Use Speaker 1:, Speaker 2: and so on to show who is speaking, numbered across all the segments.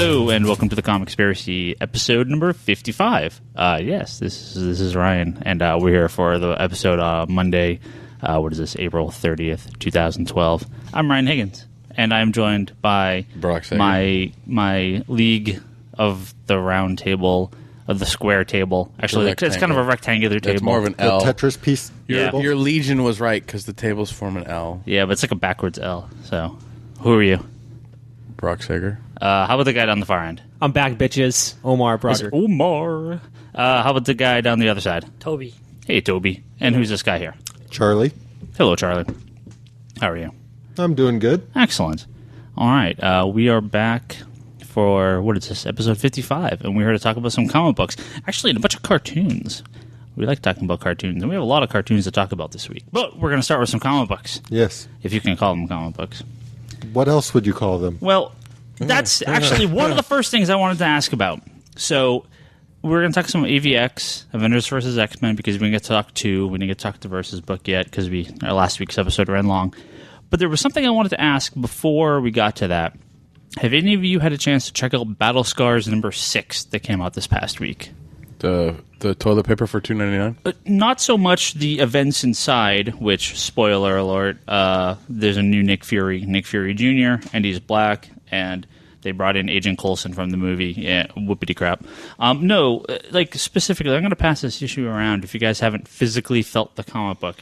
Speaker 1: Hello and welcome to the Comicspiracy episode number 55. Yes, this is Ryan, and we're here for the episode Monday. What is this? April 30th, 2012. I'm Ryan Higgins, and I'm joined by my league of the round table, of the square table. Actually, it's kind of a rectangular table.
Speaker 2: It's more of an L.
Speaker 3: The Tetris piece.
Speaker 2: Your legion was right because the tables form an L.
Speaker 1: Yeah, but it's like a backwards L. So, who are you?
Speaker 2: Brock Sager.
Speaker 1: How about the guy down the far end?
Speaker 4: I'm back, bitches. Omar Brodrick.
Speaker 1: Omar. How about the guy down the other side?
Speaker 5: Toby.
Speaker 1: Hey, Toby. And who's this guy here?
Speaker 3: Charlie.
Speaker 1: Hello, Charlie. How are you?
Speaker 3: I'm doing good.
Speaker 1: Excellent. All right. We are back for, what is this, episode 55. And we're here to talk about some comic books. Actually, and a bunch of cartoons. We like talking about cartoons. And we have a lot of cartoons to talk about this week. But we're going to start with some comic books.
Speaker 3: Yes.
Speaker 1: If you can call them comic books.
Speaker 3: What else would you call them?
Speaker 1: Well, that's actually one of the first things I wanted to ask about. So, we're going to talk some AVX, Avengers vs. X-Men, because we didn't get to talk to, we didn't get to talk to Versus book yet, because our last week's episode ran long. But there was something I wanted to ask before we got to that. Have any of you had a chance to check out Battle Scars number 6 that came out this past week?
Speaker 2: The toilet paper for $2.99?
Speaker 1: Not so much the events inside, which, spoiler alert, there's a new Nick Fury Jr., and he's black, and they brought in Agent Coulson from the movie. Yeah, whoopity crap. No, like specifically, I'm going to pass this issue around if you guys haven't physically felt the comic book.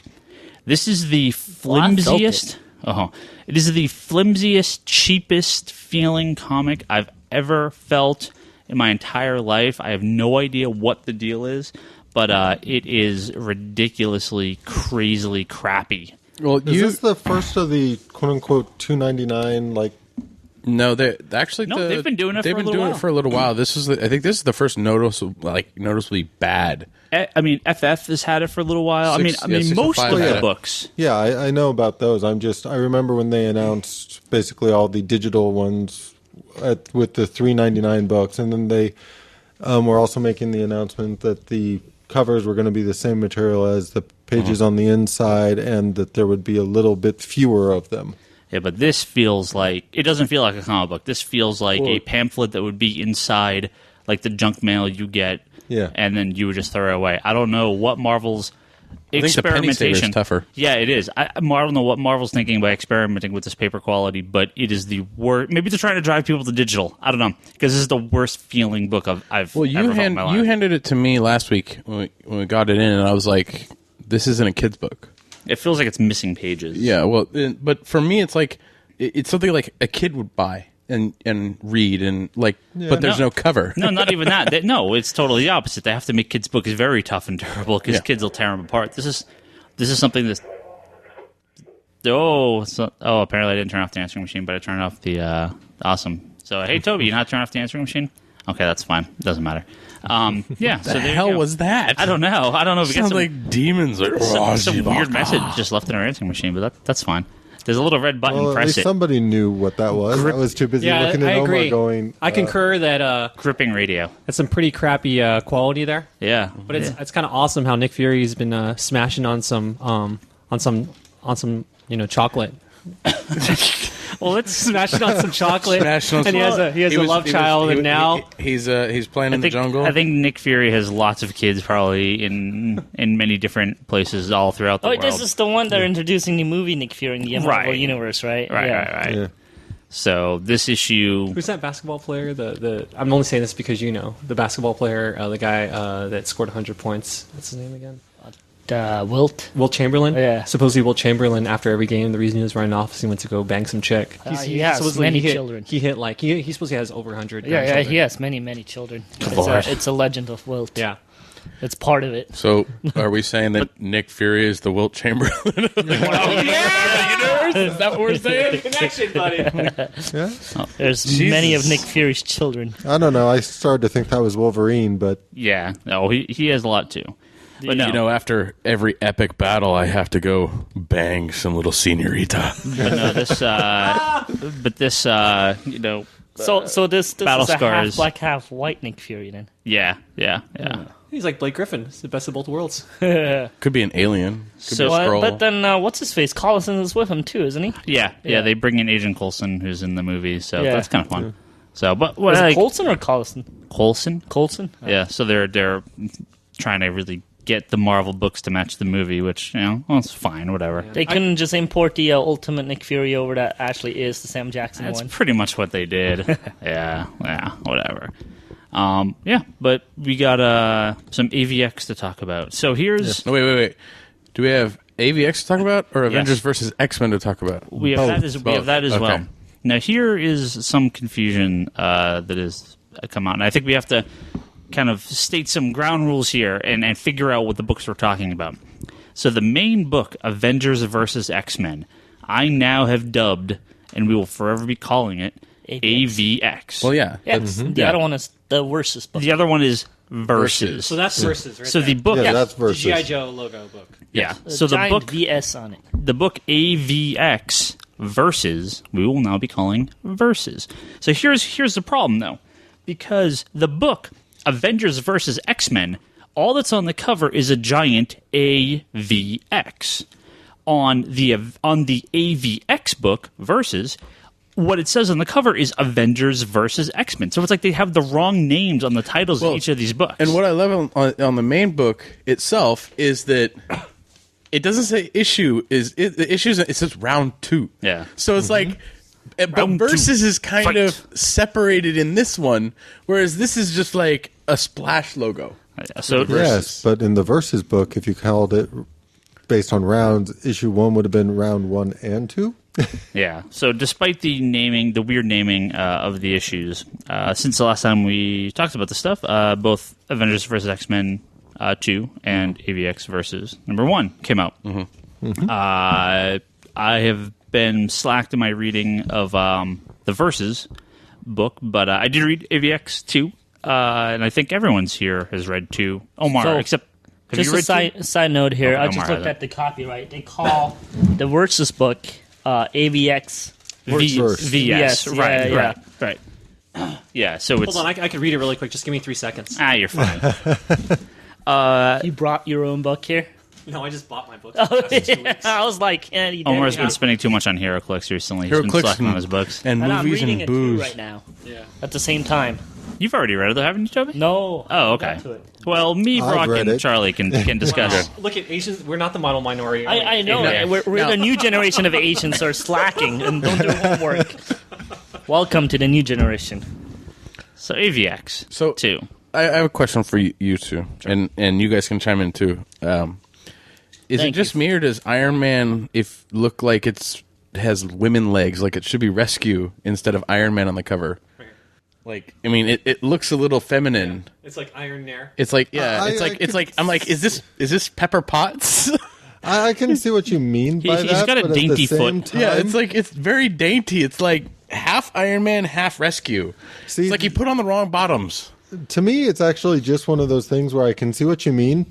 Speaker 1: This is the flimsiest... It is the flimsiest, cheapest feeling comic I've ever felt in my entire life. I have no idea what the deal is, but it is ridiculously, crazily crappy.
Speaker 3: Well, is this the first of the quote-unquote $2.99 like?
Speaker 2: No, they've
Speaker 1: been doing it
Speaker 2: for a little while. This is, I think, this is the first noticeably bad.
Speaker 1: I mean, FF has had it for a little while. Most of the books.
Speaker 3: Yeah, I know about those. I remember when they announced basically all the digital ones with the $3.99 books, and then they were also making the announcement that the covers were going to be the same material as the pages on the inside, and that there would be a little bit fewer of them.
Speaker 1: Yeah, but this feels like... It doesn't feel like a comic book. This feels like a pamphlet that would be inside, like the junk mail you get, and then you would just throw it away. I don't know what Marvel's experimentation...
Speaker 2: I think the penny saver is tougher.
Speaker 1: Yeah, it is. I don't know what Marvel's thinking by experimenting with this paper quality, but it is the worst... Maybe they're trying to drive people to digital. I don't know, because this is the worst feeling book I've ever felt in my life.
Speaker 2: You handed it to me last week when we got it in, and I was like, this isn't a kid's book.
Speaker 1: It feels like it's missing pages.
Speaker 2: Yeah, well, but for me, it's like it's something like a kid would buy and read, and but there's no cover.
Speaker 1: No, not even that. No, it's totally the opposite. They have to make kids' books very tough and durable because kids will tear them apart. This is something that's. Apparently I didn't turn off the answering machine, but I turned off the awesome. So hey, Toby, you not turn off the answering machine? Okay, that's fine. It doesn't matter.
Speaker 2: The hell was that?
Speaker 1: I don't know. If it
Speaker 2: sounds like demons or
Speaker 1: some weird message just left in our answering machine, but that's fine. There's a little red button.
Speaker 3: Well,
Speaker 1: press it.
Speaker 3: Somebody knew what that was. I was too busy looking at Omar going.
Speaker 4: I concur that
Speaker 1: gripping radio.
Speaker 4: That's some pretty crappy quality there.
Speaker 1: Yeah,
Speaker 4: but it's kind of awesome how Nick Fury's been smashing on some chocolate. Well, let's smash it on some chocolate. And he has a love child, and now
Speaker 2: he's playing in the jungle.
Speaker 1: I think Nick Fury has lots of kids, probably in many different places all throughout the world.
Speaker 5: This is the one they're introducing the movie Nick Fury in the Marvel universe, right?
Speaker 1: Right. Yeah. So this issue,
Speaker 4: who's that basketball player? I'm only saying this because you know the basketball player, the guy that scored 100 points. What's his name again?
Speaker 5: Wilt
Speaker 4: Chamberlain.
Speaker 5: Yeah.
Speaker 4: Supposedly Wilt Chamberlain, after every game, the reason he was running off is he went to go bang some chick.
Speaker 5: He has many children.
Speaker 4: He supposedly has over 100.
Speaker 5: Yeah, he has many children. It's a legend of Wilt.
Speaker 4: Yeah.
Speaker 5: It's part of it.
Speaker 2: So, are we saying that Nick Fury is the Wilt Chamberlain? Is that what we're saying?
Speaker 4: Connection, buddy.
Speaker 5: There's many of Nick Fury's children.
Speaker 3: I don't know. I started to think that was Wolverine, but
Speaker 1: yeah, no, he has a lot too.
Speaker 2: But no. After every epic battle, I have to go bang some little senorita.
Speaker 1: But this,
Speaker 5: So this
Speaker 1: Battle
Speaker 5: is a
Speaker 1: Scars.
Speaker 5: half black, half white Nick Fury then.
Speaker 1: Yeah.
Speaker 4: He's like Blake Griffin. It's the best of both worlds.
Speaker 2: Could be an alien. Could be a Skrull.
Speaker 5: But then what's his face? Collison is with him too, isn't he?
Speaker 1: Yeah. They bring in Agent Coulson, who's in the movie, so that's kind of fun. So, but
Speaker 5: Was it Colson or Collison?
Speaker 1: Coulson?
Speaker 5: Colson.
Speaker 1: Yeah. So they're trying to really get the Marvel books to match the movie, which it's fine, whatever.
Speaker 5: They couldn't just import the Ultimate Nick Fury over that actually is the Sam Jackson
Speaker 1: That's
Speaker 5: one.
Speaker 1: pretty much what they did. yeah, whatever. But we got some AVX to talk about. So here's
Speaker 2: No, wait. Do we have AVX to talk about, or Avengers
Speaker 1: Yes.
Speaker 2: versus X-Men to talk about?
Speaker 1: we have that as
Speaker 2: Okay.
Speaker 1: well. Now here is some confusion that has come out, and I think we have to kind of state some ground rules here and figure out what the books we're talking about. So the main book, Avengers versus X-Men, I now have dubbed, and we will forever be calling it AVX.
Speaker 2: Well, yeah.
Speaker 5: Yeah, the other one is the Versus book.
Speaker 1: The other one is Versus.
Speaker 4: So that's Versus, right?
Speaker 1: So the book,
Speaker 3: Yeah, that's
Speaker 4: the
Speaker 3: versus.
Speaker 4: G.I. Joe logo book.
Speaker 1: yeah.
Speaker 5: The
Speaker 1: So the
Speaker 5: giant
Speaker 1: book,
Speaker 5: VS on it.
Speaker 1: the book AVX Versus, we will now be calling Versus. So here's the problem though, because the book Avengers versus X-Men, all that's on the cover is a giant AVX. On the AVX book Versus, what it says on the cover is Avengers versus X-Men. So it's like they have the wrong names on the titles of each of these books.
Speaker 2: And what I love on the main book itself is that it doesn't say issue. The issues? It says round 2.
Speaker 1: Yeah.
Speaker 2: So it's like, but
Speaker 1: Round
Speaker 2: Versus
Speaker 1: 2.
Speaker 2: is kind
Speaker 1: Fight.
Speaker 2: of separated in this one, whereas this is just like a splash logo.
Speaker 1: So
Speaker 3: Yes, but in the Versus book, if you called it based on rounds, issue 1 would have been round 1 and 2.
Speaker 1: yeah. So despite the weird naming of the issues, since the last time we talked about this stuff, both Avengers vs. X-Men 2 and AVX versus number 1 came out. I have been slacked in my reading of the Versus book, but I did read AVX 2, and I think everyone's here has read 2. Omar,
Speaker 5: So,
Speaker 1: except have
Speaker 5: Just
Speaker 1: you
Speaker 5: a
Speaker 1: read 2?
Speaker 5: side note here.
Speaker 1: Okay,
Speaker 5: I just
Speaker 1: Omar
Speaker 5: looked
Speaker 1: has
Speaker 5: at the copyright. They call the Versus book AVX.
Speaker 3: Versus.
Speaker 1: VS,
Speaker 5: VS,
Speaker 1: right,
Speaker 5: yeah.
Speaker 1: right. Yeah, so it's...
Speaker 4: Hold on, I could read it really quick. Just give me 3 seconds.
Speaker 1: you're fine.
Speaker 5: You brought your own book here?
Speaker 4: No, I just bought my book.
Speaker 5: I was like, you
Speaker 1: Omar's
Speaker 5: did.
Speaker 1: been spending too much on HeroClix recently. He's been
Speaker 2: HeroClix
Speaker 1: slacking on his books.
Speaker 2: and
Speaker 5: And I'm
Speaker 2: movies
Speaker 5: reading
Speaker 2: and
Speaker 5: it too
Speaker 2: booze.
Speaker 5: right now
Speaker 4: Yeah.
Speaker 5: at the same time.
Speaker 1: You've already read it, though, haven't you, Toby?
Speaker 5: No.
Speaker 1: Oh,
Speaker 5: I
Speaker 1: okay.
Speaker 5: got to it.
Speaker 1: Well, me,
Speaker 3: I've
Speaker 1: Brock,
Speaker 3: read
Speaker 1: and
Speaker 3: it.
Speaker 1: Charlie can discuss
Speaker 4: Wow.
Speaker 1: it.
Speaker 4: Look at Asians. We're not the model minority. are we?
Speaker 5: I know.
Speaker 1: Yeah.
Speaker 5: We're the new generation of Asians are slacking and don't do homework. Welcome to the new generation.
Speaker 1: So, AVX
Speaker 2: So
Speaker 1: 2.
Speaker 2: I have a question for you two, and you guys can chime in too. Is
Speaker 5: Thank
Speaker 2: it just me, or does Iron Man look like has women legs, like it should be Rescue instead of Iron Man on the cover? Like, I mean, it looks a little feminine.
Speaker 4: It's like Iron Nair.
Speaker 2: It's like, yeah, I'm like, is this Pepper Potts?
Speaker 3: I can see what you mean by
Speaker 1: He's
Speaker 3: that.
Speaker 1: got a
Speaker 3: but at the
Speaker 1: dainty
Speaker 3: same
Speaker 1: foot.
Speaker 3: time-
Speaker 2: Yeah, it's like it's very dainty. It's like half Iron Man, half Rescue.
Speaker 3: See,
Speaker 2: It's like he put on the wrong bottoms.
Speaker 3: to me, it's actually just one of those things where I can see what you mean,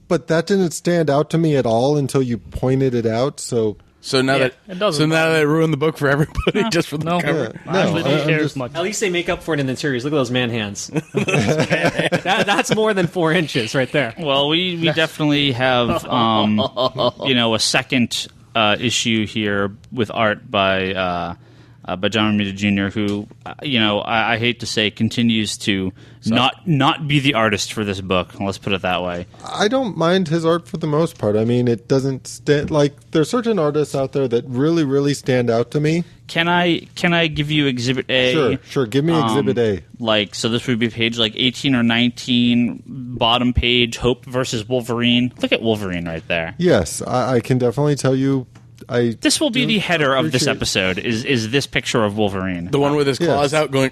Speaker 3: but that didn't stand out to me at all until you pointed it out. So
Speaker 2: So now
Speaker 5: it doesn't
Speaker 2: that
Speaker 5: bother
Speaker 2: I ruined the book for everybody just for the
Speaker 5: No.
Speaker 2: cover.
Speaker 3: yeah,
Speaker 5: I actually don't
Speaker 3: I'm
Speaker 5: care
Speaker 3: just-
Speaker 5: as much.
Speaker 4: At least they make up for it in the interiors. Look at those man hands. That's more than 4 inches right there.
Speaker 1: Well, we definitely have, a second issue here with art by John Romita Jr., who, I hate to say, continues to not be the artist for this book. Let's put it that way.
Speaker 3: I don't mind his art for the most part. I mean, it doesn't stand like there's certain artists out there that really, really stand out to me.
Speaker 1: Can I give you Exhibit A?
Speaker 3: Sure. Give me Exhibit A.
Speaker 1: So this would be page 18 or 19, bottom page, Hope versus Wolverine. Look at Wolverine right there.
Speaker 3: Yes, I can definitely tell you.
Speaker 1: This will be the header of this
Speaker 3: appreciate-
Speaker 1: episode. Is this picture of Wolverine?
Speaker 2: The one with his claws out going.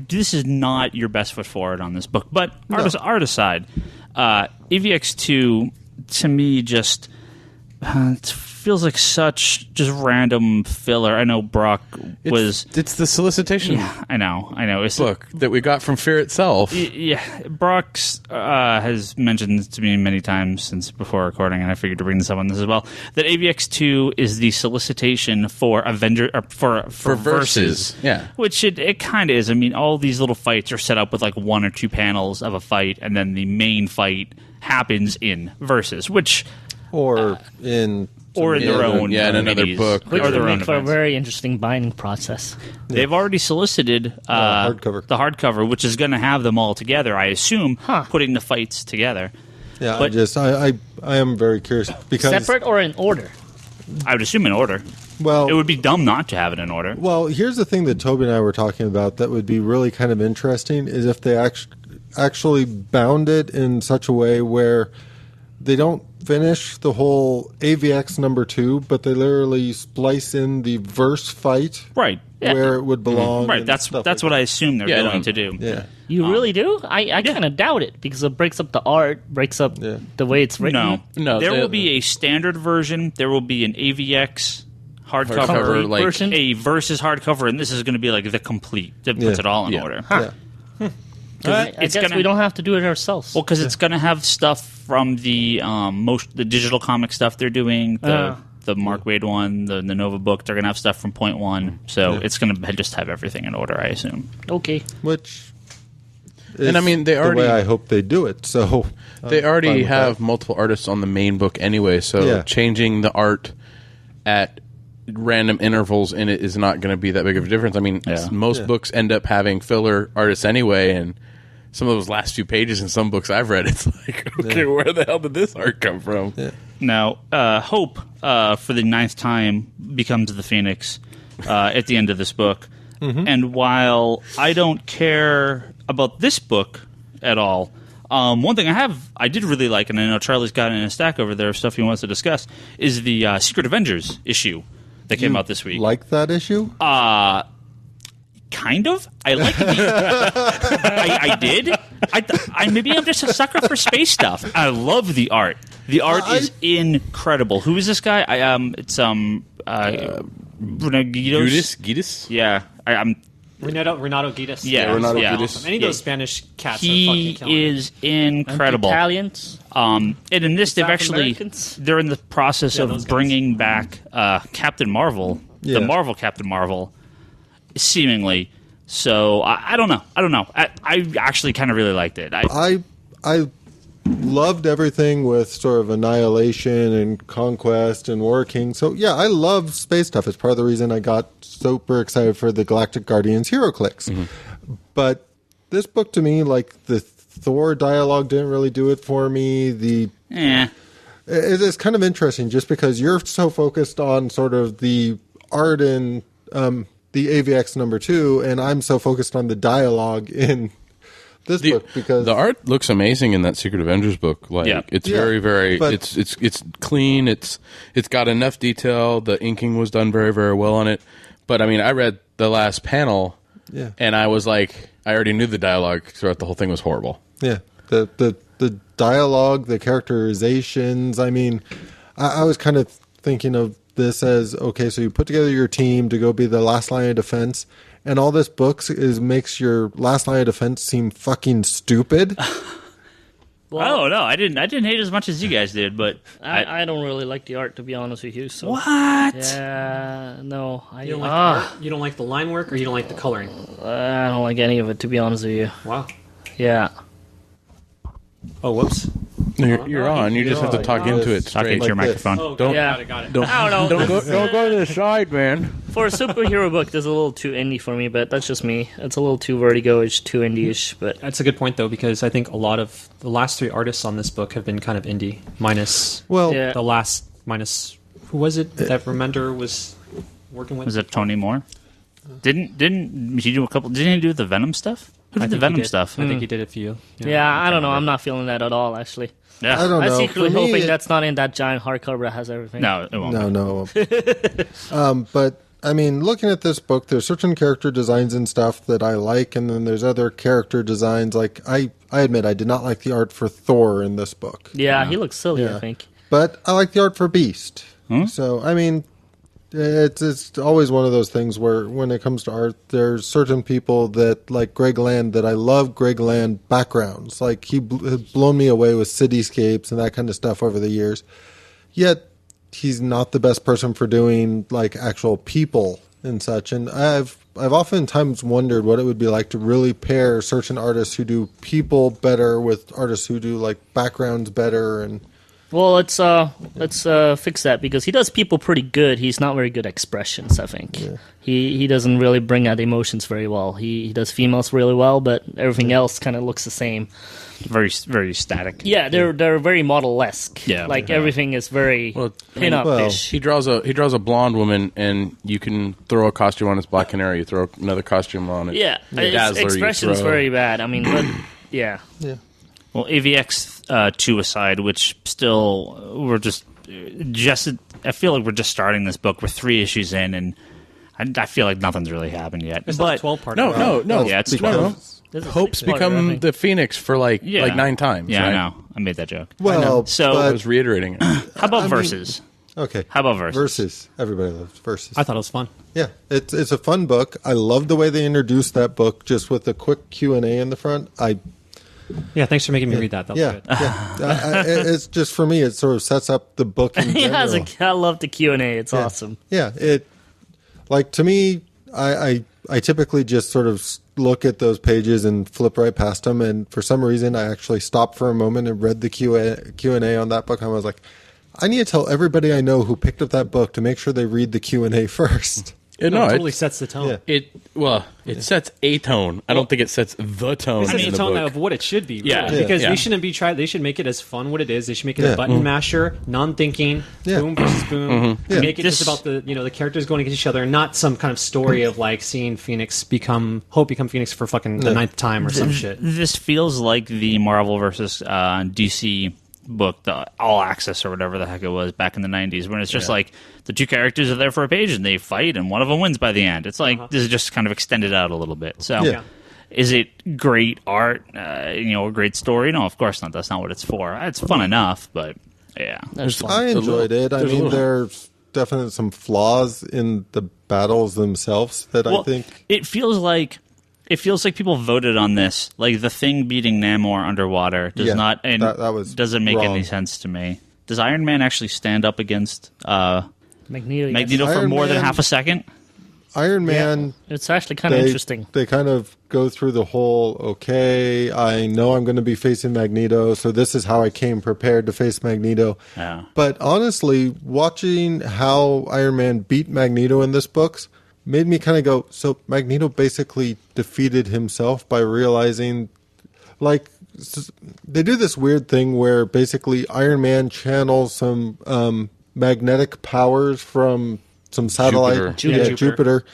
Speaker 1: This is not your best foot forward on this book. But art aside, AVX2 to me just it feels like such just random filler. I know Brock was.
Speaker 2: It's the solicitation
Speaker 1: Yeah, I know. It's
Speaker 2: book that we got from Fear itself.
Speaker 1: Yeah, Brock's has mentioned to me many times since before recording, and I figured to bring this up on this as well, that AVX2 is the solicitation for for Versus.
Speaker 2: Yeah.
Speaker 1: Which it kind of is. I mean, all these little fights are set up with like 1 or 2 panels of a fight, and then the main fight happens in Versus, which
Speaker 3: or in
Speaker 1: or in their own
Speaker 2: in another
Speaker 1: minis,
Speaker 2: book.
Speaker 5: Which
Speaker 1: or
Speaker 5: would
Speaker 1: their own
Speaker 5: make for a
Speaker 1: events.
Speaker 5: very interesting binding process.
Speaker 1: They've already solicited
Speaker 3: hardcover.
Speaker 1: the hardcover, which is going to have them all together, I assume,
Speaker 5: Huh.
Speaker 1: putting the fights together.
Speaker 3: Yeah,
Speaker 1: But-
Speaker 3: I am very curious because
Speaker 5: Separate or in order?
Speaker 1: I would assume in order.
Speaker 3: well
Speaker 1: It would be dumb not to have it in order.
Speaker 3: Well, here's the thing that Toby and I were talking about that would be really kind of interesting is if they actually bound it in such a way where they don't finish the whole AVX number 2, but they literally splice in the verse fight
Speaker 1: Right.
Speaker 3: where it would belong.
Speaker 1: Right.
Speaker 3: and
Speaker 1: That's
Speaker 3: stuff
Speaker 1: what
Speaker 3: like
Speaker 1: I assume they're
Speaker 2: Yeah,
Speaker 1: going
Speaker 2: no.
Speaker 1: to do.
Speaker 3: that. Yeah.
Speaker 5: You really do? I kind of doubt it because it breaks up the art, breaks up
Speaker 3: Yeah.
Speaker 5: the way it's written.
Speaker 2: No,
Speaker 1: There
Speaker 2: the-
Speaker 1: will be a standard version. There will be an AVX hardcover,
Speaker 2: Hardcover, like-
Speaker 5: version.
Speaker 1: a versus hardcover, and this is going to be like the complete that puts
Speaker 3: Yeah.
Speaker 1: it all in
Speaker 2: Yeah.
Speaker 1: order.
Speaker 3: Yeah.
Speaker 5: I
Speaker 1: It's
Speaker 5: guess
Speaker 1: gonna-
Speaker 5: we don't have to do it ourselves.
Speaker 1: Well, because it's going to have stuff from the the digital comic stuff they're doing, the Mark Waid one, the Nova book. They're going to have stuff from Point One, so it's going to just have everything in order, I assume.
Speaker 5: Okay.
Speaker 3: Which
Speaker 2: And I
Speaker 3: is
Speaker 2: mean, they
Speaker 3: the
Speaker 2: already-
Speaker 3: way I hope they do it. So
Speaker 2: They
Speaker 3: I'm
Speaker 2: already
Speaker 3: fine with
Speaker 2: have
Speaker 3: that.
Speaker 2: multiple artists on the main book anyway, so
Speaker 3: Yeah.
Speaker 2: changing the art at random intervals in it is not going to be that big of a difference. I mean,
Speaker 1: Yeah.
Speaker 2: most
Speaker 3: Yeah.
Speaker 2: books end up having filler artists anyway, and some of those last few pages in some books I've read, it's like, okay, where the hell did this art come from?
Speaker 3: Yeah.
Speaker 1: Now, Hope, for the 9th time, becomes the Phoenix at the end of this book. And while I don't care about this book at all, one thing I did really like, and I know Charlie's got it in a stack over there of stuff he wants to discuss, is the Secret Avengers issue that came out this week.
Speaker 3: Like that issue?
Speaker 1: Kind of. I like the. I did. Maybe I'm just a sucker for space stuff. I love the art. The art is incredible. Who is this guy? It's Renagitos.
Speaker 2: Gitas?
Speaker 1: Yeah, I'm.
Speaker 4: Renato Guidas.
Speaker 1: Yeah,
Speaker 2: Renato
Speaker 1: yeah.
Speaker 2: Guidas.
Speaker 4: Any of those Spanish cats are
Speaker 1: He
Speaker 4: fucking killing it.
Speaker 1: is incredible.
Speaker 5: Italians.
Speaker 1: And in this, they've
Speaker 5: South
Speaker 1: actually
Speaker 5: Americans?
Speaker 1: they're in the process
Speaker 4: those
Speaker 1: of
Speaker 4: guys.
Speaker 1: bringing back Captain Marvel,
Speaker 3: Yeah.
Speaker 1: the Marvel Captain Marvel, seemingly. So I don't know. I actually kind of really liked it.
Speaker 3: I loved everything with sort of Annihilation and Conquest and War King. So yeah, I love space stuff. It's part of the reason I got super excited for the Galactic Guardians Hero Clicks. But this book to me, like the Thor dialogue didn't really do it for me. It's kind of interesting just because you're so focused on sort of the art in the AVX number 2, and I'm so focused on the dialogue in this book because
Speaker 2: the art looks amazing in that Secret Avengers book. Like it's
Speaker 3: Yeah,
Speaker 2: very, very
Speaker 3: but-
Speaker 2: it's clean. It's got enough detail. The inking was done very, very well on it. But I mean, I read the last panel, and I was like, I already knew the dialogue throughout the whole thing was horrible.
Speaker 3: Yeah, the dialogue, the characterizations. I mean, I was kind of thinking of this as, okay, so you put together your team to go be the last line of defense, and all this books makes your last line of defense seem fucking stupid.
Speaker 1: I don't know. I didn't hate it as much as you guys did, but
Speaker 5: I don't really like the art, to be honest with you. So
Speaker 1: what?
Speaker 5: Yeah, no.
Speaker 4: You don't like the art? You don't like the line work, or you don't like the coloring?
Speaker 5: I don't like any of it, to be honest with you.
Speaker 4: Wow.
Speaker 5: Yeah.
Speaker 4: Oh, whoops.
Speaker 2: You're on. You just have to
Speaker 3: on.
Speaker 2: talk into it
Speaker 1: Talk
Speaker 2: straight.
Speaker 1: into your
Speaker 3: Like this.
Speaker 1: microphone.
Speaker 4: Oh,
Speaker 2: Don't-
Speaker 4: got it, got it.
Speaker 5: I don't know.
Speaker 2: Don't go to the side, man.
Speaker 5: For a superhero book, that's a little too indie for me, but that's just me. It's a little too Vertigo-ish, too indie-ish, but
Speaker 4: That's a good point, though, because I think a lot of the last 3 artists on this book have been kind of indie, minus
Speaker 3: Well,
Speaker 5: yeah.
Speaker 4: the last, minus, who was it that Remender was working with?
Speaker 1: Was it Tony Moore? Didn't he do a couple? Didn't he do the Venom stuff? Who did the Venom stuff?
Speaker 4: I think he did it for you.
Speaker 5: yeah, I don't know. I'm not feeling that at all, actually.
Speaker 1: Yeah.
Speaker 3: I don't
Speaker 5: I'm
Speaker 3: know.
Speaker 5: secretly
Speaker 3: For me,
Speaker 5: hoping that's not in that giant hardcover that has everything.
Speaker 1: No, it won't.
Speaker 3: No. But I mean, looking at this book, there's certain character designs and stuff that I like, and then there's other character designs. Like I admit I did not like the art for Thor in this book,
Speaker 5: Yeah, he looks silly,
Speaker 3: Yeah.
Speaker 5: I think.
Speaker 3: but I like the art for Beast. So I mean, it's always one of those things where when it comes to art, there's certain people that like Greg Land that I love Greg Land backgrounds. Like he had blown me away with cityscapes and that kind of stuff over the years. Yet he's not the best person for doing like actual people and such. And I've oftentimes wondered what it would be like to really pair certain artists who do people better with artists who do like backgrounds better. And
Speaker 5: Well, let's fix that because he does people pretty good. He's not very good at expressions, I think. Yeah. He doesn't really bring out emotions very well. He does females really well, but everything else kind of looks the same.
Speaker 1: Very, very static.
Speaker 5: Yeah, they're very model-esque.
Speaker 1: Yeah,
Speaker 5: like everything is very pin-up-ish.
Speaker 2: He draws a blonde woman, and you can throw a costume on his Black Canary. You throw another costume on it.
Speaker 5: Yeah, his expression's very bad. I mean, but, yeah.
Speaker 1: Well, AVX 2 aside, which still we're just I feel like we're just starting this book. We're 3 issues in, and I feel like nothing's really happened yet.
Speaker 4: It's not 12-part.
Speaker 2: No.
Speaker 1: Yeah, it's 12.
Speaker 2: Hope's become the Phoenix for like 9 times.
Speaker 1: Yeah,
Speaker 2: right?
Speaker 1: I know. I made that joke.
Speaker 3: Well,
Speaker 1: so
Speaker 2: I was reiterating it.
Speaker 1: How about Versus?
Speaker 3: Okay.
Speaker 1: How about Versus?
Speaker 3: Versus. Everybody loves Versus.
Speaker 4: I thought it was fun.
Speaker 3: Yeah, it's a fun book. I love the way they introduced that book, just with a quick Q&A in the front.
Speaker 4: Yeah, thanks for making me read that. That was good.
Speaker 3: Yeah. It's just, for me, it sort of sets up the book in general.
Speaker 5: I love the Q&A. It's awesome.
Speaker 3: Yeah, to me, I typically just sort of look at those pages and flip right past them, and for some reason, I actually stopped for a moment and read the Q&A on that book, and I was like, I need to tell everybody I know who picked up that book to make sure they read the Q&A first.
Speaker 4: It totally sets the tone.
Speaker 3: Yeah.
Speaker 2: It sets a tone. I don't think it sets the tone.
Speaker 4: It sets
Speaker 2: in
Speaker 4: the
Speaker 2: the
Speaker 4: tone
Speaker 2: book.
Speaker 4: of what it should be.
Speaker 2: Yeah.
Speaker 4: Really. Because
Speaker 2: Yeah.
Speaker 4: they shouldn't be they should make it as fun what it is. They should make it a button masher, non-thinking, boom versus boom.
Speaker 3: Yeah.
Speaker 4: Make it just about the characters going against each other, and not some kind of story of like seeing Hope become Phoenix for fucking the 9th time or some shit.
Speaker 1: This feels like the Marvel versus DC book, the All Access or whatever the heck it was back in the 90s, when it's just like the 2 characters are there for a page and they fight and one of them wins by the end. It's like this is just kind of extended out a little bit. So is it great art, a great story? No, of course not. That's not what it's for. It's fun enough, but yeah.
Speaker 3: I enjoyed it. I mean, there's definitely some flaws in the battles themselves that I think...
Speaker 1: It feels like people voted on this. Like the Thing beating Namor underwater doesn't make any sense to me. Does Iron Man actually stand up against Magneto for more than half a second?
Speaker 3: Iron Man...
Speaker 5: Yeah. It's actually kind of interesting.
Speaker 3: They kind of go through the whole, okay, I know I'm going to be facing Magneto, so this is how I came prepared to face Magneto.
Speaker 1: Yeah.
Speaker 3: But honestly, watching how Iron Man beat Magneto in this book made me kind of go, so Magneto basically defeated himself by realizing, like, they do this weird thing where basically Iron Man channels some magnetic powers from some satellite, Jupiter.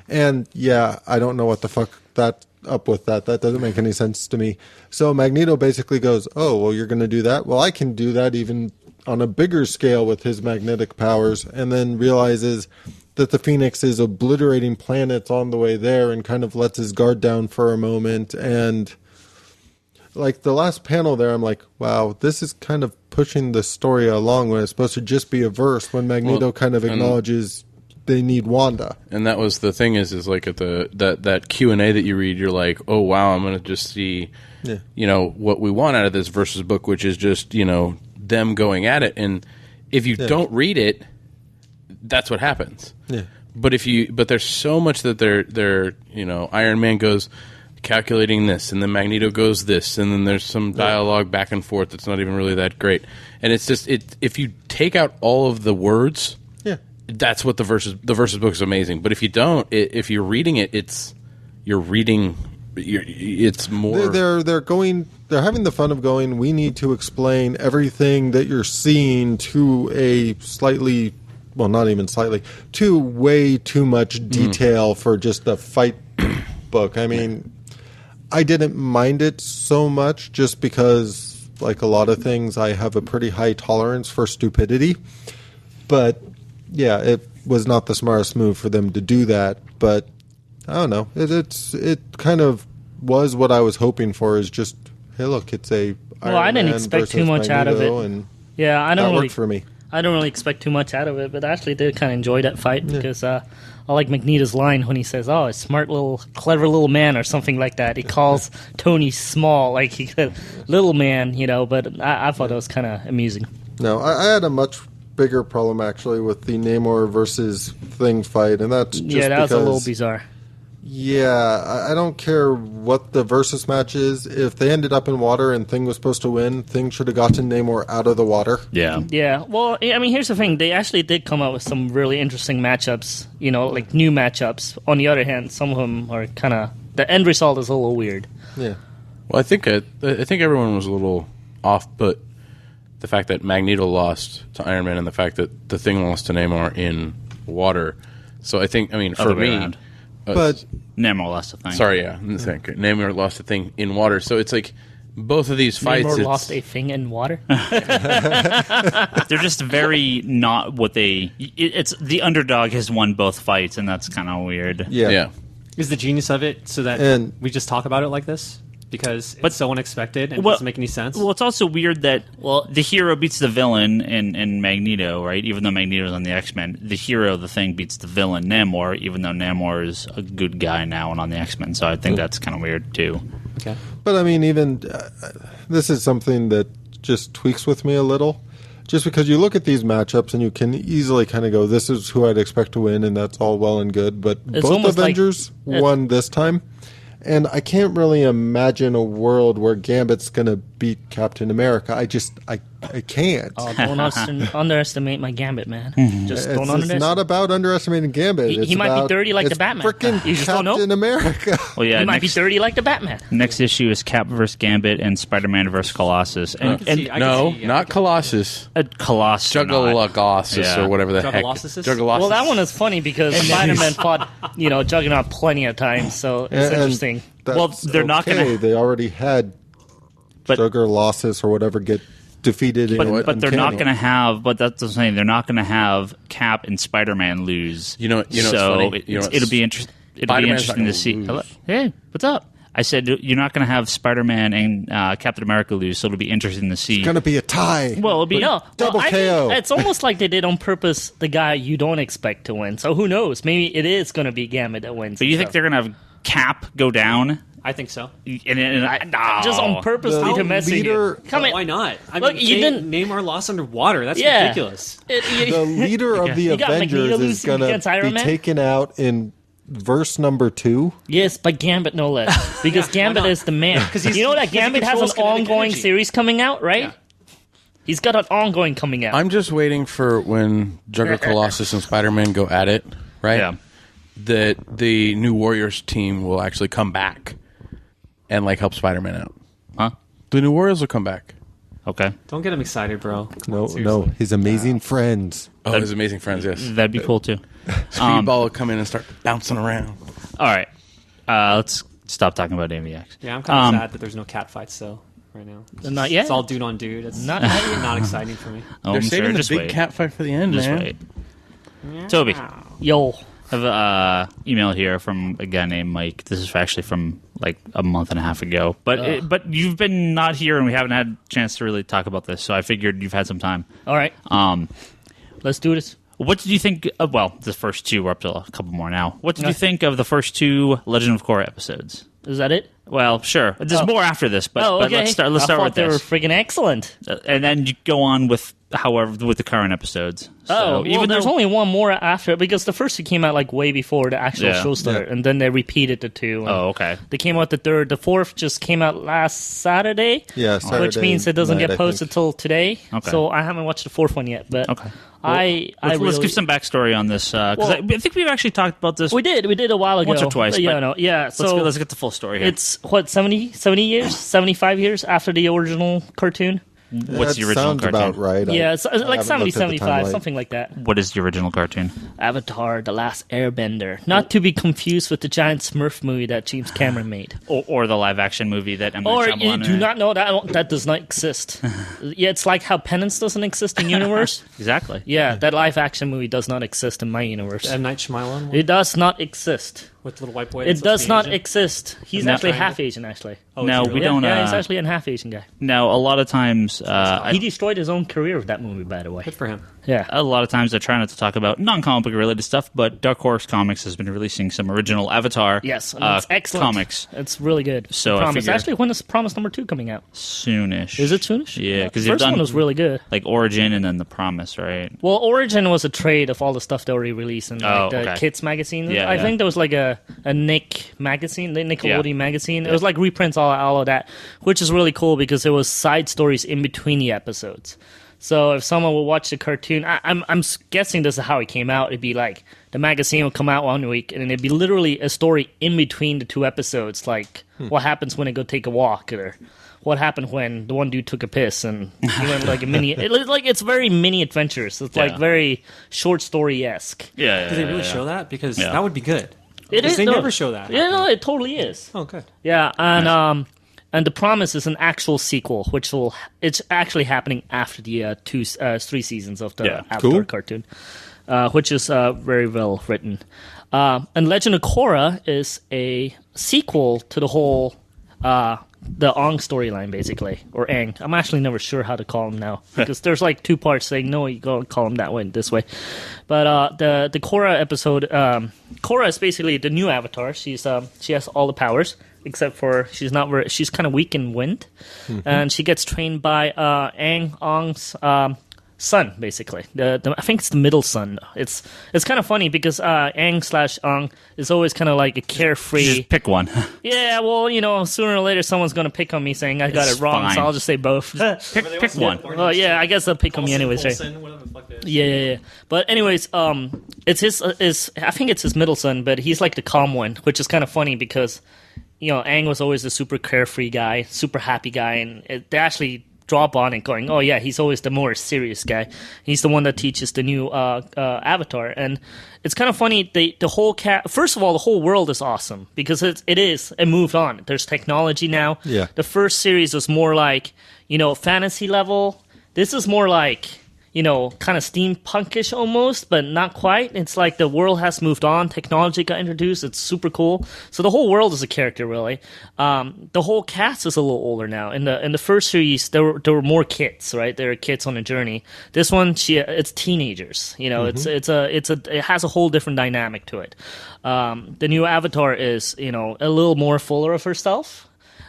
Speaker 3: And I don't know what the fuck that's up with that. That doesn't make any sense to me. So Magneto basically goes, oh, well, you're going to do that? Well, I can do that even on a bigger scale with his magnetic powers, and then realizes that the Phoenix is obliterating planets on the way there and kind of lets his guard down for a moment. And like the last panel there, I'm like, wow, this is kind of pushing the story along when it's supposed to just be a verse, when Magneto kind of acknowledges they need Wanda. And
Speaker 2: that was the thing is like at that Q&A that you read, you're like, oh, wow, I'm going to just see, what we want out of this Versus book, which is just, them going at it. And if you don't read it, that's what happens. Yeah. But there's so much that they're Iron Man goes calculating this, and then Magneto goes this, and then there's some dialogue back and forth that's not even really that great. And it's just if you take out all of the words, that's what the Versus book is amazing. But if you don't, if you're reading it, it's more
Speaker 3: they're having the fun of going, we need to explain everything that you're seeing to a slightly, well, not even slightly, to way too much detail for just a fight book. I mean, I didn't mind it so much just because, like a lot of things, I have a pretty high tolerance for stupidity. But yeah, it was not the smartest move for them to do that. But I don't know. It kind of was what I was hoping for. Is just, hey, look, it's a Iron
Speaker 5: I didn't
Speaker 3: Man
Speaker 5: expect too much
Speaker 3: Magneto,
Speaker 5: out of it.
Speaker 3: And
Speaker 5: I don't
Speaker 3: that
Speaker 5: really
Speaker 3: worked for me.
Speaker 5: I don't really expect too much out of it, but I actually did kind of enjoy that fight because I like Magneto's line when he says, "Oh, a smart little, clever little man," or something like that. He calls Tony small, like he said, "little man," But I thought it was kind of amusing.
Speaker 3: No, I had a much bigger problem actually with the Namor versus Thing fight, and that's just
Speaker 5: that was a little bizarre.
Speaker 3: Yeah, I don't care what the versus match is. If they ended up in water and Thing was supposed to win, Thing should have gotten Namor out of the water.
Speaker 1: Yeah.
Speaker 5: Yeah, well, I mean, here's the thing. They actually did come up with some really interesting matchups, like new matchups. On the other hand, some of them are kind of... The end result is a little weird.
Speaker 3: Yeah.
Speaker 2: Well, I think everyone was a little off, but the fact that Magneto lost to Iron Man and the fact that the Thing lost to Namor in water. So I think, for me...
Speaker 3: But
Speaker 1: Namor lost a thing.
Speaker 2: Sorry, yeah. Namor lost a thing in water. So it's like both of these fights...
Speaker 5: Namor lost a thing in water?
Speaker 1: They're just very not what they... It's the underdog has won both fights, and that's kind of weird.
Speaker 2: Yeah.
Speaker 4: Is the genius of it so that we just talk about it like this? Because it's so unexpected and it doesn't make any sense?
Speaker 1: Well, it's also weird that the hero beats the villain in Magneto, right? Even though Magneto's on the X-Men, the hero, the Thing, beats the villain, Namor, even though Namor is a good guy now and on the X-Men. So I think that's kind of weird, too.
Speaker 4: Okay.
Speaker 3: But, I mean, even... this is something that just tweaks with me a little. Just because you look at these matchups and you can easily kind of go, this is who I'd expect to win, and that's all well and good. But
Speaker 5: it's
Speaker 3: both Avengers won this time. And I can't really imagine a world where Gambit's going to beat Captain America. I can't.
Speaker 5: Oh, don't underestimate my Gambit, man. Just don't underestimate.
Speaker 3: It's not about underestimating Gambit.
Speaker 5: He might be dirty like the Batman.
Speaker 3: Freaking
Speaker 5: You just don't know.
Speaker 3: Captain America.
Speaker 1: Well, yeah,
Speaker 5: He might be dirty like the Batman.
Speaker 1: Next issue is Cap vs. Gambit and Spider-Man vs. Colossus.
Speaker 2: Not Colossus.
Speaker 1: Colossus.
Speaker 2: Juggalo-Colossus or whatever the heck.
Speaker 4: Juggalo-Colossus?
Speaker 5: Well, that one is funny because Spider-Man fought, Juggernaut plenty of times, so it's interesting.
Speaker 1: Well, they're not going to...
Speaker 3: They already had Juggalo-Colossus or whatever get defeated.
Speaker 1: But they're not going to have... But that's what I'm saying. They're not going to have Cap and Spider-Man lose.
Speaker 2: So
Speaker 1: it'll be interesting. It'll be interesting to see. Hey, what's up? I said you're not going to have Spider-Man and Captain America lose, so it'll be interesting to see.
Speaker 3: It's going to be a tie.
Speaker 1: Well, it'll be
Speaker 3: double KO.
Speaker 5: It's almost like they did on purpose the guy you don't expect to win. So who knows? Maybe it is going to be Gambit that wins.
Speaker 1: But you think they're going to have Cap go down?
Speaker 4: I think so.
Speaker 5: Just on purpose to mess with you.
Speaker 4: Why not? You didn't Namor lost underwater. That's ridiculous.
Speaker 3: The leader of the Avengers is going to be taken out in verse number 2.
Speaker 5: Yes, by Gambit no less, because Gambit is the man. You know that Gambit has an ongoing series coming out, right? Yeah. He's got an ongoing coming out.
Speaker 2: I'm just waiting for when Juggalo-Colossus and Spider-Man go at it, right?
Speaker 1: Yeah.
Speaker 2: That the New Warriors team will actually come back and help Spider-Man out.
Speaker 1: Huh?
Speaker 2: The New Warriors will come back.
Speaker 1: Okay.
Speaker 4: Don't get him excited, bro.
Speaker 3: No, his amazing friends.
Speaker 2: Oh, his amazing friends, yes.
Speaker 1: That'd be cool, too.
Speaker 2: Speedball will come in and start bouncing around.
Speaker 1: All right. Let's stop talking about AVX.
Speaker 4: Yeah, I'm kind of sad that there's no cat fights, though, right now.
Speaker 5: Not yet?
Speaker 4: It's all dude on dude. It's not exciting for me.
Speaker 2: They're saving the big cat fight for the end, man.
Speaker 1: Wait. Toby.
Speaker 5: Yo.
Speaker 1: I have an email here from a guy named Mike. This is actually from a month and a half ago. But you've been not here and we haven't had a chance to really talk about this, so I figured you've had some time.
Speaker 5: All right. Let's do this.
Speaker 1: What did you think of, the first 2, we're up to a couple more now. What did you think of the first 2 Legend of Korra episodes?
Speaker 5: Is that it?
Speaker 1: Well, sure. There's more after this, but
Speaker 5: okay.
Speaker 1: let's start with this.
Speaker 5: I thought they were freaking excellent.
Speaker 1: And then you go on with the current episodes.
Speaker 5: There's only one more after it because the first 2 came out way before the actual show started, and then they repeated the 2.
Speaker 1: Oh, okay.
Speaker 5: They came out the 3rd. The 4th just came out last Saturday.
Speaker 3: Yeah, Saturday
Speaker 5: which means it doesn't get posted till today.
Speaker 1: Okay.
Speaker 5: So I haven't watched the 4th one yet, but
Speaker 1: okay.
Speaker 5: Let's
Speaker 1: give some backstory on this because I think we've actually talked about this.
Speaker 5: We did a while ago,
Speaker 1: once or twice.
Speaker 5: So
Speaker 1: let's get the full story here.
Speaker 5: It's 70 years, 75 years after the original cartoon.
Speaker 1: What's the original
Speaker 3: sounds
Speaker 1: cartoon?
Speaker 3: About right.
Speaker 5: Yeah, it's like 70, 75, something like that.
Speaker 1: What is the original cartoon?
Speaker 5: Avatar: The Last Airbender. Not to be confused with the giant Smurf movie that James Cameron made.
Speaker 1: Or the live-action movie that M.
Speaker 5: Or
Speaker 1: Night Shyamalan
Speaker 5: you do not know that does not exist. Yeah, it's like how Penance doesn't exist in universe.
Speaker 1: Exactly.
Speaker 5: Yeah, that live-action movie does not exist in my universe.
Speaker 4: M. Night Shyamalan one?
Speaker 5: It does not exist.
Speaker 4: With the little white boy?
Speaker 5: It does not exist. He's actually half Asian, actually.
Speaker 1: No, we don't.
Speaker 5: Yeah, he's actually a half Asian guy.
Speaker 1: No, a lot of times...
Speaker 5: he destroyed his own career with that movie, by the way.
Speaker 4: Good for him.
Speaker 5: Yeah.
Speaker 1: A lot of times I try not to talk about non-comic book related stuff, but Dark Horse Comics has been releasing some original Avatar
Speaker 5: Yes, and it's excellent.
Speaker 1: comics.
Speaker 5: It's really good.
Speaker 1: So I
Speaker 5: Promise.
Speaker 1: figure-
Speaker 5: Actually, when is Promise number 2 coming out?
Speaker 1: Soonish.
Speaker 5: Is it soonish?
Speaker 1: Yeah, because
Speaker 5: the
Speaker 1: they've
Speaker 5: first
Speaker 1: done
Speaker 5: one was really good.
Speaker 1: like Origin and then The Promise, right?
Speaker 5: Well, Origin was a trade of all the stuff they already released in like, the
Speaker 1: okay.
Speaker 5: kids magazine.
Speaker 1: Yeah,
Speaker 5: I
Speaker 1: yeah.
Speaker 5: think there was like a Nick magazine, the Nickelodeon magazine. It was like reprints, all of that, which is really cool because there was side stories in between the episodes. So if someone will watch the cartoon, I'm guessing this is how it came out. It'd be like the magazine will come out one week, and it'd be literally a story in between the 2 episodes, like what happens when they go take a walk, or what happened when the one dude took a piss, and he went like a mini. It's very mini adventures. It's like very short story esque.
Speaker 1: Yeah.
Speaker 4: Do they really show that? Because
Speaker 1: Yeah.
Speaker 4: that would be good.
Speaker 5: It
Speaker 4: Because
Speaker 5: is.
Speaker 4: they
Speaker 5: no,
Speaker 4: never show that.
Speaker 5: Yeah, no, it totally is.
Speaker 4: Oh, good.
Speaker 5: Yeah, and The Promise is an actual sequel, it's actually happening after the 3 seasons of the Avatar
Speaker 3: Cool.
Speaker 5: cartoon, which is very well written. And Legend of Korra is a sequel to the whole the Aang storyline, basically, or Aang. I'm actually never sure how to call him now because there's like 2 parts saying no, you go call him that way, this way. But the Korra episode, Korra is basically the new Avatar. She has all the powers except for she's kind of weak in wind, and she gets trained by Aang's son, basically. I think it's the middle son. It's kind of funny because Aang is always kind of like a carefree.
Speaker 1: Just pick one.
Speaker 5: Yeah, well, sooner or later someone's going to pick on me saying I got
Speaker 1: It's
Speaker 5: it wrong,
Speaker 1: fine.
Speaker 5: so I'll just say both.
Speaker 1: pick one.
Speaker 5: Well, yeah, I guess they'll pick on me anyways, right? Yeah. But anyways, it's I think it's his middle son, but he's like the calm one, which is kind of funny because, Aang was always the super carefree guy, super happy guy, and they actually drop on it going, oh yeah, he's always the more serious guy. He's the one that teaches the new Avatar, and it's kind of funny. The whole first of all, the whole world is awesome because it moved on. There's technology now.
Speaker 3: Yeah.
Speaker 5: The first series was more like fantasy level. This is more like kind of steampunkish almost, but not quite. It's like the world has moved on. Technology got introduced. It's super cool. So the whole world is a character, really. The whole cast is a little older now. In the first series, there were more kids, right? There were kids on a journey. This one, it's teenagers. It has a whole different dynamic to it. The new Avatar is a little more fuller of herself.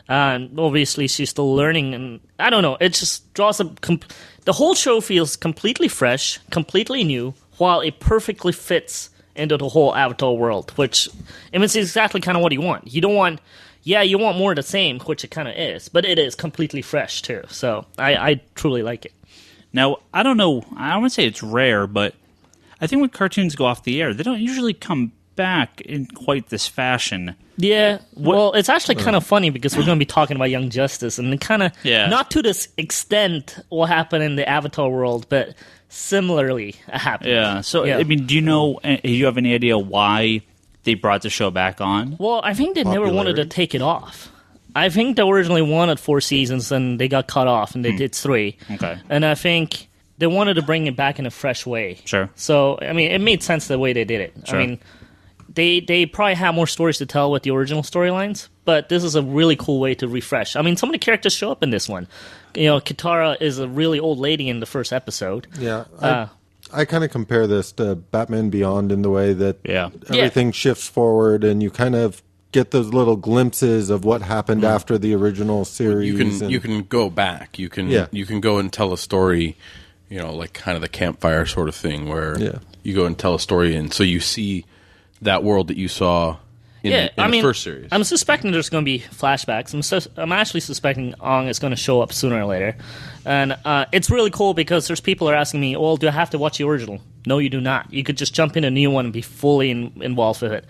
Speaker 5: And obviously, she's still learning, and I don't know. It just draws the whole show feels completely fresh, completely new, while it perfectly fits into the whole Avatar world. Which, it's exactly kind of what you want. You don't want, you want more of the same, which it kind of is, but it is completely fresh too. So I truly like it.
Speaker 1: Now, I don't know. I don't want to say it's rare, but I think when cartoons go off the air, they don't usually come back in quite this fashion.
Speaker 5: Yeah, well, it's actually kind of funny because we're going to be talking about Young Justice, and kind of not to this extent what happened in the Avatar world, but similarly happened.
Speaker 1: Yeah. So, do you have any idea why they brought the show back on?
Speaker 5: Well, I think they never wanted to take it off. I think they originally wanted 4 seasons, and they got cut off, and they did 3.
Speaker 1: Okay.
Speaker 5: And I think they wanted to bring it back in a fresh way.
Speaker 1: Sure.
Speaker 5: So, it made sense the way they did it.
Speaker 1: Sure.
Speaker 5: They probably have more stories to tell with the original storylines, but this is a really cool way to refresh. Some of the characters show up in this one. Katara is a really old lady in the first episode.
Speaker 3: Yeah. I kind of compare this to Batman Beyond in the way that everything shifts forward and you kind of get those little glimpses of what happened after the original series.
Speaker 2: You can go back. You can go and tell a story, like kind of the campfire sort of thing where you go and tell a story, and so you see that world that you saw in the first series.
Speaker 5: I'm suspecting there's going to be flashbacks. I'm actually suspecting Aang is going to show up sooner or later. And it's really cool because there's people are asking me, well, do I have to watch the original? No, you do not. You could just jump in a new one and be fully involved with it.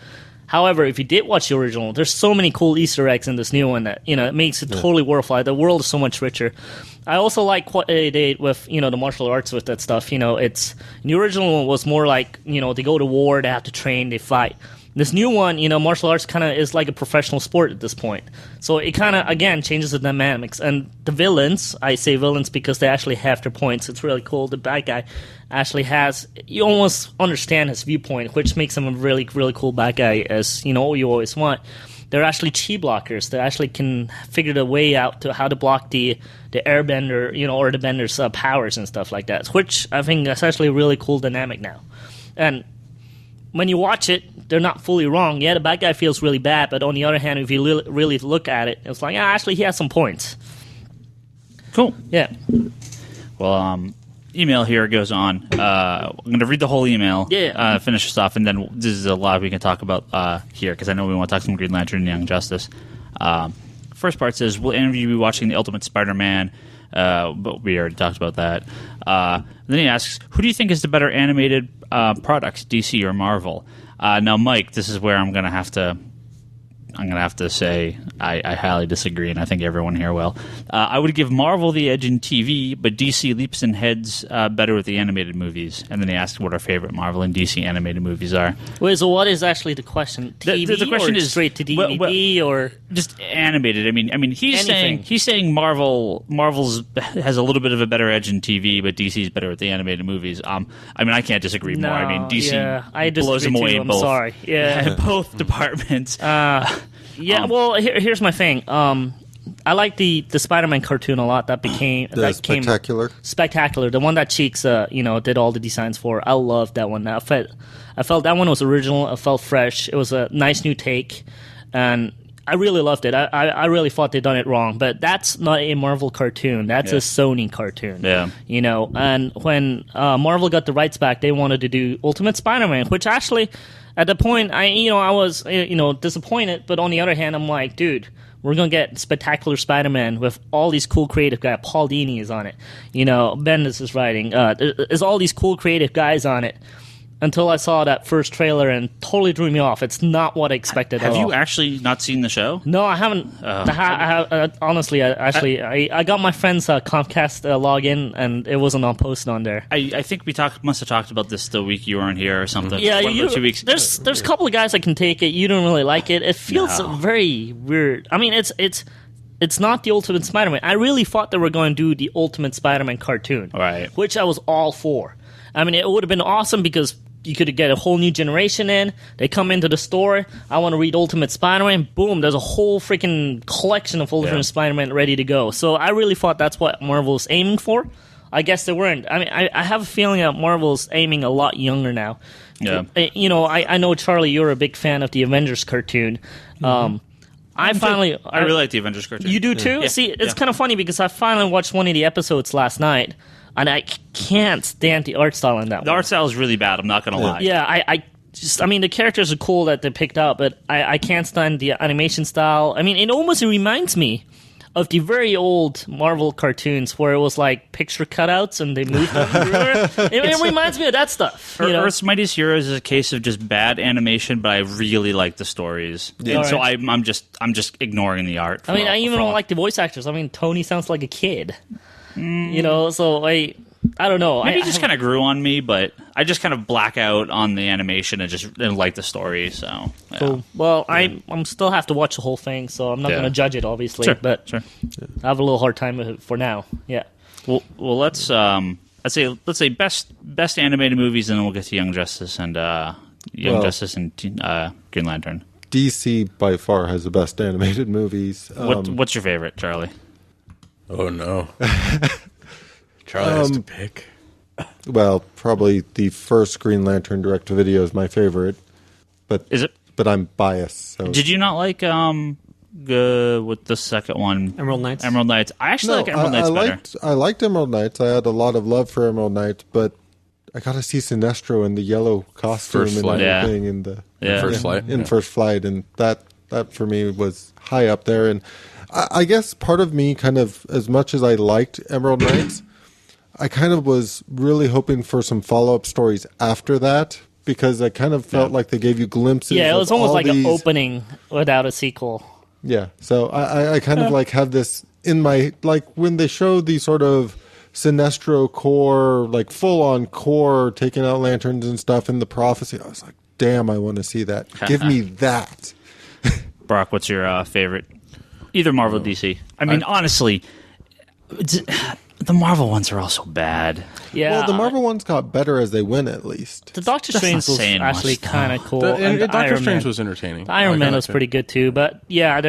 Speaker 5: However, if you did watch the original, there's so many cool Easter eggs in this new one that it makes it totally worthwhile. The world is so much richer. I also like what they did with the martial arts with that stuff. It's the original one was more like they go to war, they have to train, they fight. This new one, martial arts kind of is like a professional sport at this point. So it kind of again changes the dynamics. And the villains, I say villains because they actually have their points. It's really cool. The bad guy actually you almost understand his viewpoint, which makes him a really, really cool bad guy, as you always want. they're actually chi blockers. They actually can figure the way out to how to block the airbender, or the bender's powers and stuff like that. Which I think is actually a really cool dynamic now. And when you watch it, they're not fully wrong. Yeah, the bad guy feels really bad, but on the other hand, if you really look at it, it's like, actually, he has some points.
Speaker 1: Cool.
Speaker 5: Yeah.
Speaker 1: Well, email here goes on. I'm going to read the whole email, finish this off, and then this is a lot we can talk about here, because I know we want to talk some Green Lantern and Young Justice. First part says, will any of you be watching the Ultimate Spider-Man? But we already talked about that. Then he asks, who do you think is the better animated product, DC or Marvel? Now, Mike, this is where I'm going to have to say I highly disagree, and I think everyone here will. I would give Marvel the edge in TV, but DC leaps and heads better with the animated movies. And then they asked what our favorite Marvel and DC animated movies are.
Speaker 5: Wait, so what is actually the question? TV
Speaker 1: the question
Speaker 5: or
Speaker 1: is
Speaker 5: straight to DVD or
Speaker 1: just animated? I mean, he's saying Marvel's has a little bit of a better edge in TV, but DC's better with the animated movies. I can't disagree more. I mean, DC blows them away in both.
Speaker 5: Sorry. Yeah,
Speaker 1: both departments.
Speaker 5: Well, here's my thing. I like the Spider-Man cartoon a lot. That became Spectacular. The one that Cheeks, did all the designs for. I loved that one. I felt that one was original. It felt fresh. It was a nice new take, and I really loved it. I really thought they'd done it wrong, but that's not a Marvel cartoon. That's a Sony cartoon.
Speaker 1: Yeah.
Speaker 5: And when Marvel got the rights back, they wanted to do Ultimate Spider-Man, which actually, at the point, I was disappointed. But on the other hand, I'm like, dude, we're gonna get Spectacular Spider-Man with all these cool creative guys. Paul Dini is on it. Bendis is writing. There's all these cool creative guys on it. Until I saw that first trailer and totally threw me off. It's not what I expected at all.
Speaker 1: Have you actually not seen the show?
Speaker 5: No, I haven't. Honestly, I got my friend's Comcast login, and it wasn't on posted on there.
Speaker 1: I think we must have talked about this the week you weren't here or something.
Speaker 5: Yeah,
Speaker 1: 2 weeks.
Speaker 5: There's a couple of guys that can take it. You don't really like it. It feels very weird. I mean, it's not the Ultimate Spider-Man. I really thought they were going to do the Ultimate Spider-Man cartoon,
Speaker 1: right?
Speaker 5: Which I was all for. I mean, it would have been awesome because you could get a whole new generation in. They come into the store. I want to read Ultimate Spider-Man. Boom, there's a whole freaking collection of Ultimate Spider-Man ready to go. So I really thought that's what Marvel's aiming for. I guess they weren't. I mean, I have a feeling that Marvel's aiming a lot younger now.
Speaker 1: Yeah.
Speaker 5: I know, Charlie, you're a big fan of the Avengers cartoon.
Speaker 1: I really like the Avengers cartoon.
Speaker 5: You do too? Yeah. See, it's kind of funny because I finally watched one of the episodes last night. And I can't stand the art style in that one.
Speaker 1: The art style is really bad, I'm not going to lie.
Speaker 5: Yeah, I mean, the characters are cool that they picked up, but I can't stand the animation style. I mean, it almost reminds me of the very old Marvel cartoons where it was like picture cutouts and they moved them. It reminds me of that stuff.
Speaker 1: Earth's Mightiest Heroes is a case of just bad animation, but I really like the stories. Yeah. And so I'm just ignoring the art.
Speaker 5: I mean, I even don't like the voice actors. I mean, Tony sounds like a kid. So I don't know.
Speaker 1: Maybe it just kind of grew on me, but I just kind of black out on the animation and just didn't like the story. So, yeah.
Speaker 5: Cool. Well, I'm still have to watch the whole thing, so I'm not going to judge it, obviously. But I have a little hard time with it for now. Yeah.
Speaker 1: Well, let's say best animated movies, and then we'll get to Young Justice and Justice and Green Lantern.
Speaker 3: DC by far has the best animated movies.
Speaker 1: What's your favorite, Charlie?
Speaker 2: Oh, no. Charlie has to pick.
Speaker 3: Well, probably the first Green Lantern direct-to-video is my favorite. But
Speaker 1: is it?
Speaker 3: But I'm biased. So.
Speaker 1: Did you not like with the second one?
Speaker 4: Emerald Knights?
Speaker 1: Emerald Knights. I actually like Emerald Knights better.
Speaker 3: I liked Emerald Knights. I had a lot of love for Emerald Knights, but I got to see Sinestro in the yellow costume and everything in the First Flight, and that for me was high up there. And I guess part of me kind of, as much as I liked Emerald Knights, I kind of was really hoping for some follow-up stories after that, because I kind of felt like they gave you glimpses.
Speaker 5: Yeah, it was almost like an opening without a sequel.
Speaker 3: Yeah, so I kind of like have this in my, like when they showed the sort of Sinestro core, like full-on core, taking out lanterns and stuff in the Prophecy, I was like, damn, I want to see that. Give me that.
Speaker 1: Brock, what's your favorite? Either Marvel or DC. I mean, honestly, The Marvel ones are also bad.
Speaker 5: Yeah.
Speaker 3: Well, the Marvel ones got better as they went, at least.
Speaker 5: The Doctor
Speaker 1: That's
Speaker 5: Strange
Speaker 1: not
Speaker 5: was
Speaker 1: saying
Speaker 5: actually
Speaker 1: much, though.
Speaker 5: kind of cool. and the
Speaker 2: Doctor
Speaker 5: Iron
Speaker 2: Strange
Speaker 5: Man.
Speaker 2: was entertaining.
Speaker 5: The Iron Man
Speaker 2: I
Speaker 5: was pretty good too, but yeah, I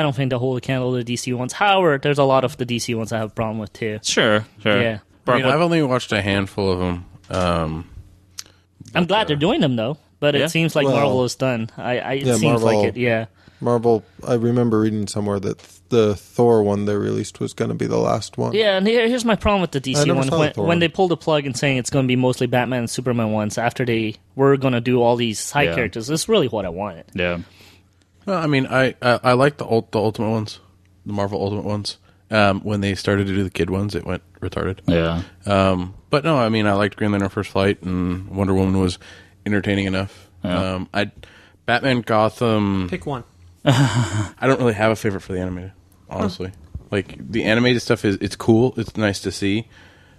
Speaker 5: don't think they hold a candle to the DC ones. However, there's a lot of the DC ones I have a problem with too.
Speaker 1: Sure.
Speaker 5: Yeah.
Speaker 2: I mean, I've only watched a handful of them.
Speaker 5: I'm glad they're doing them though, but
Speaker 1: Yeah.
Speaker 5: it seems like
Speaker 3: Well,
Speaker 5: Marvel is done. It seems
Speaker 3: Marvel-
Speaker 5: like it. Yeah.
Speaker 3: Marvel, I remember reading somewhere that the Thor one they released was going to be the last one.
Speaker 5: Yeah, and here's my problem with the
Speaker 3: I
Speaker 5: DC
Speaker 3: never
Speaker 5: one.
Speaker 3: saw the Thor
Speaker 5: When
Speaker 3: one.
Speaker 5: they pulled the plug and saying it's going to be mostly Batman and Superman ones after they were going to do all these side
Speaker 1: Yeah.
Speaker 5: characters, that's really what I wanted.
Speaker 1: Yeah.
Speaker 2: Well, I mean, I like the Ultimate ones, the Marvel Ultimate ones. When they started to do the kid ones, it went retarded.
Speaker 1: Yeah.
Speaker 2: But no, I mean, I liked Green Lantern First Flight, and Wonder Woman was entertaining enough.
Speaker 1: Yeah.
Speaker 2: Batman Gotham.
Speaker 4: Pick one.
Speaker 2: I don't really have a favorite for the animated, honestly. Like the animated stuff it's cool. It's nice to see.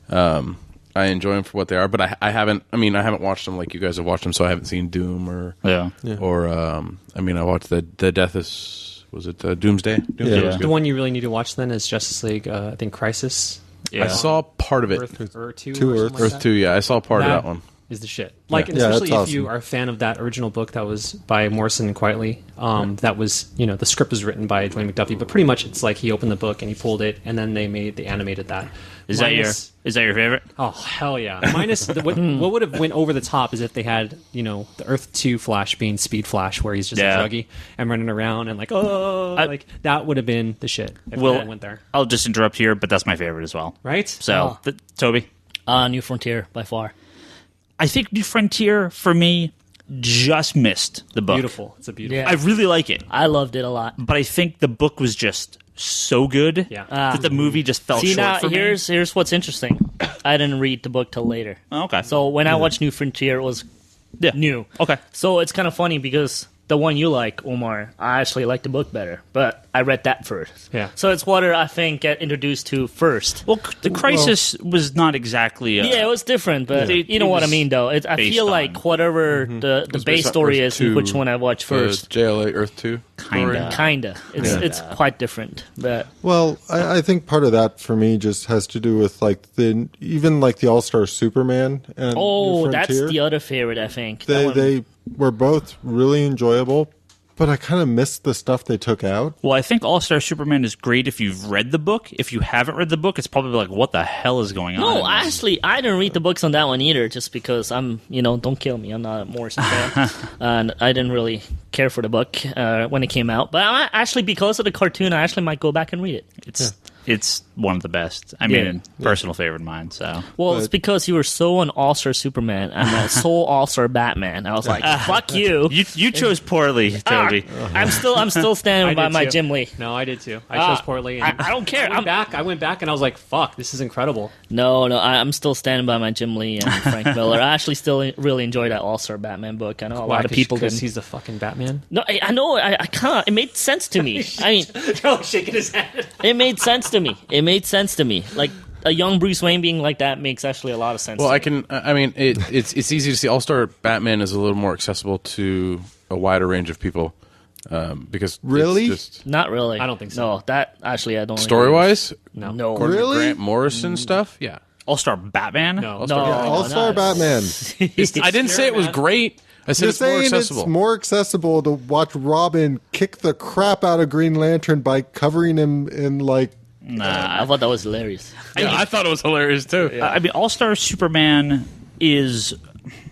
Speaker 2: I enjoy them for what they are, but I haven't. I mean, I haven't watched them like you guys have watched them, so I haven't seen Doom or
Speaker 1: Yeah.
Speaker 2: I mean, I watched the Death is was it Doomsday? Doomsday
Speaker 3: Yeah.
Speaker 2: was
Speaker 4: The
Speaker 2: good.
Speaker 4: one you really need to watch then is Justice League. I think Crisis.
Speaker 1: Yeah.
Speaker 2: I saw part of it.
Speaker 4: Earth 2.
Speaker 3: Two
Speaker 4: or
Speaker 3: Earths.
Speaker 4: something like
Speaker 2: Earth
Speaker 4: that.
Speaker 2: 2, yeah, I saw part of that one.
Speaker 4: Is the shit. Like, and
Speaker 3: Yeah,
Speaker 4: especially
Speaker 3: that's
Speaker 4: if you
Speaker 3: awesome.
Speaker 4: are a fan of that original book that was by Morrison and Quietly. That was, the script was written by Dwayne McDuffie, but pretty much it's like he opened the book and he pulled it, and then they animated that.
Speaker 1: Is that your favorite?
Speaker 4: Oh hell yeah! Minus what would have went over the top is if they had the Earth 2 Flash being Speed Flash, where he's just
Speaker 1: Yeah.
Speaker 4: a druggie and running around and like like that would have been the shit if they went there,
Speaker 1: I'll just interrupt here, but that's my favorite as well.
Speaker 4: right?
Speaker 1: So, Toby?
Speaker 5: New Frontier by far.
Speaker 1: I think New Frontier, for me, just missed the book.
Speaker 4: Beautiful. It's a beautiful.
Speaker 5: Yeah.
Speaker 1: I really like it,
Speaker 5: I loved it a lot.
Speaker 1: but I think the book was just so good
Speaker 4: Yeah.
Speaker 1: that the movie just fell
Speaker 5: See
Speaker 1: short
Speaker 5: now,
Speaker 1: for me.
Speaker 5: here's what's interesting. I didn't read the book till later.
Speaker 1: Oh, okay.
Speaker 5: So when I watched New Frontier, it was new.
Speaker 1: Okay.
Speaker 5: So it's kind of funny because the one you like, Omar, I actually like the book better, but I read that first.
Speaker 4: Yeah.
Speaker 5: So it's what I think get introduced to first.
Speaker 1: Well, the Crisis was not exactly.
Speaker 5: Yeah, it was different, but you know
Speaker 1: It
Speaker 5: what I
Speaker 1: was
Speaker 5: mean, though. I
Speaker 1: based
Speaker 5: feel
Speaker 1: on-
Speaker 5: like whatever the
Speaker 2: It's
Speaker 5: base
Speaker 2: based on
Speaker 5: story
Speaker 2: Earth
Speaker 5: is,
Speaker 2: 2,
Speaker 5: which one I watched first.
Speaker 2: JLA Earth 2.
Speaker 1: Kinda.
Speaker 5: Kinda. It's quite different. But
Speaker 3: Well, I think part of that for me just has to do with even the All-Star Superman and New
Speaker 5: that's
Speaker 3: Frontier.
Speaker 5: the other favorite, I think. That one-
Speaker 3: They were both really enjoyable, but I kind of missed the stuff they took out.
Speaker 1: Well, I think All Star Superman is great if you've read the book. If you haven't read the book, it's probably like, what the hell is going on?
Speaker 5: No, actually, I didn't read the books on that one either, just because don't kill me. I'm not a Morrison fan. And I didn't really care for the book when it came out. But actually, because of the cartoon, I actually might go back and read it.
Speaker 1: It's one of the best. I mean, personal favorite of mine. So,
Speaker 5: Well, it's because you were so an all-star Superman and so all-star Batman. I was like, fuck you.
Speaker 1: you chose poorly, Toby.
Speaker 5: I'm still standing by
Speaker 4: did
Speaker 5: my
Speaker 4: too.
Speaker 5: Jim Lee.
Speaker 4: No, I did too. I chose poorly. And
Speaker 5: I don't care.
Speaker 4: I went back and I was like, "Fuck, this is incredible."
Speaker 5: No, I'm still standing by my Jim Lee and Frank Miller. I actually still really enjoy that All-Star Batman book. I know a lot of people
Speaker 4: because
Speaker 5: didn't.
Speaker 4: he's the fucking Batman.
Speaker 5: No, I know. I can't. It made sense to me. I mean,
Speaker 4: Joe shaking his head.
Speaker 5: it made sense to me. It made sense to me. Like a young Bruce Wayne being like that makes actually a lot of sense.
Speaker 2: Well,
Speaker 5: to me.
Speaker 2: I mean, it's easy to see. All-Star Batman is a little more accessible to a wider range of people because
Speaker 3: Really?
Speaker 2: it's just
Speaker 5: Not really.
Speaker 4: I don't think so.
Speaker 5: No, that actually I don't.
Speaker 2: story-wise,
Speaker 5: No.
Speaker 2: according
Speaker 3: Really?
Speaker 2: to Grant Morrison stuff, yeah.
Speaker 1: All Star Batman.
Speaker 4: No.
Speaker 5: No.
Speaker 3: All-Star
Speaker 5: no.
Speaker 3: Batman.
Speaker 2: I didn't say it was great. I said
Speaker 3: You're
Speaker 2: it's more
Speaker 3: saying
Speaker 2: accessible.
Speaker 3: it's more accessible to watch Robin kick the crap out of Green Lantern by covering him in
Speaker 5: I thought that was hilarious.
Speaker 2: Yeah, I thought it was hilarious too.
Speaker 1: I mean, All Star Superman is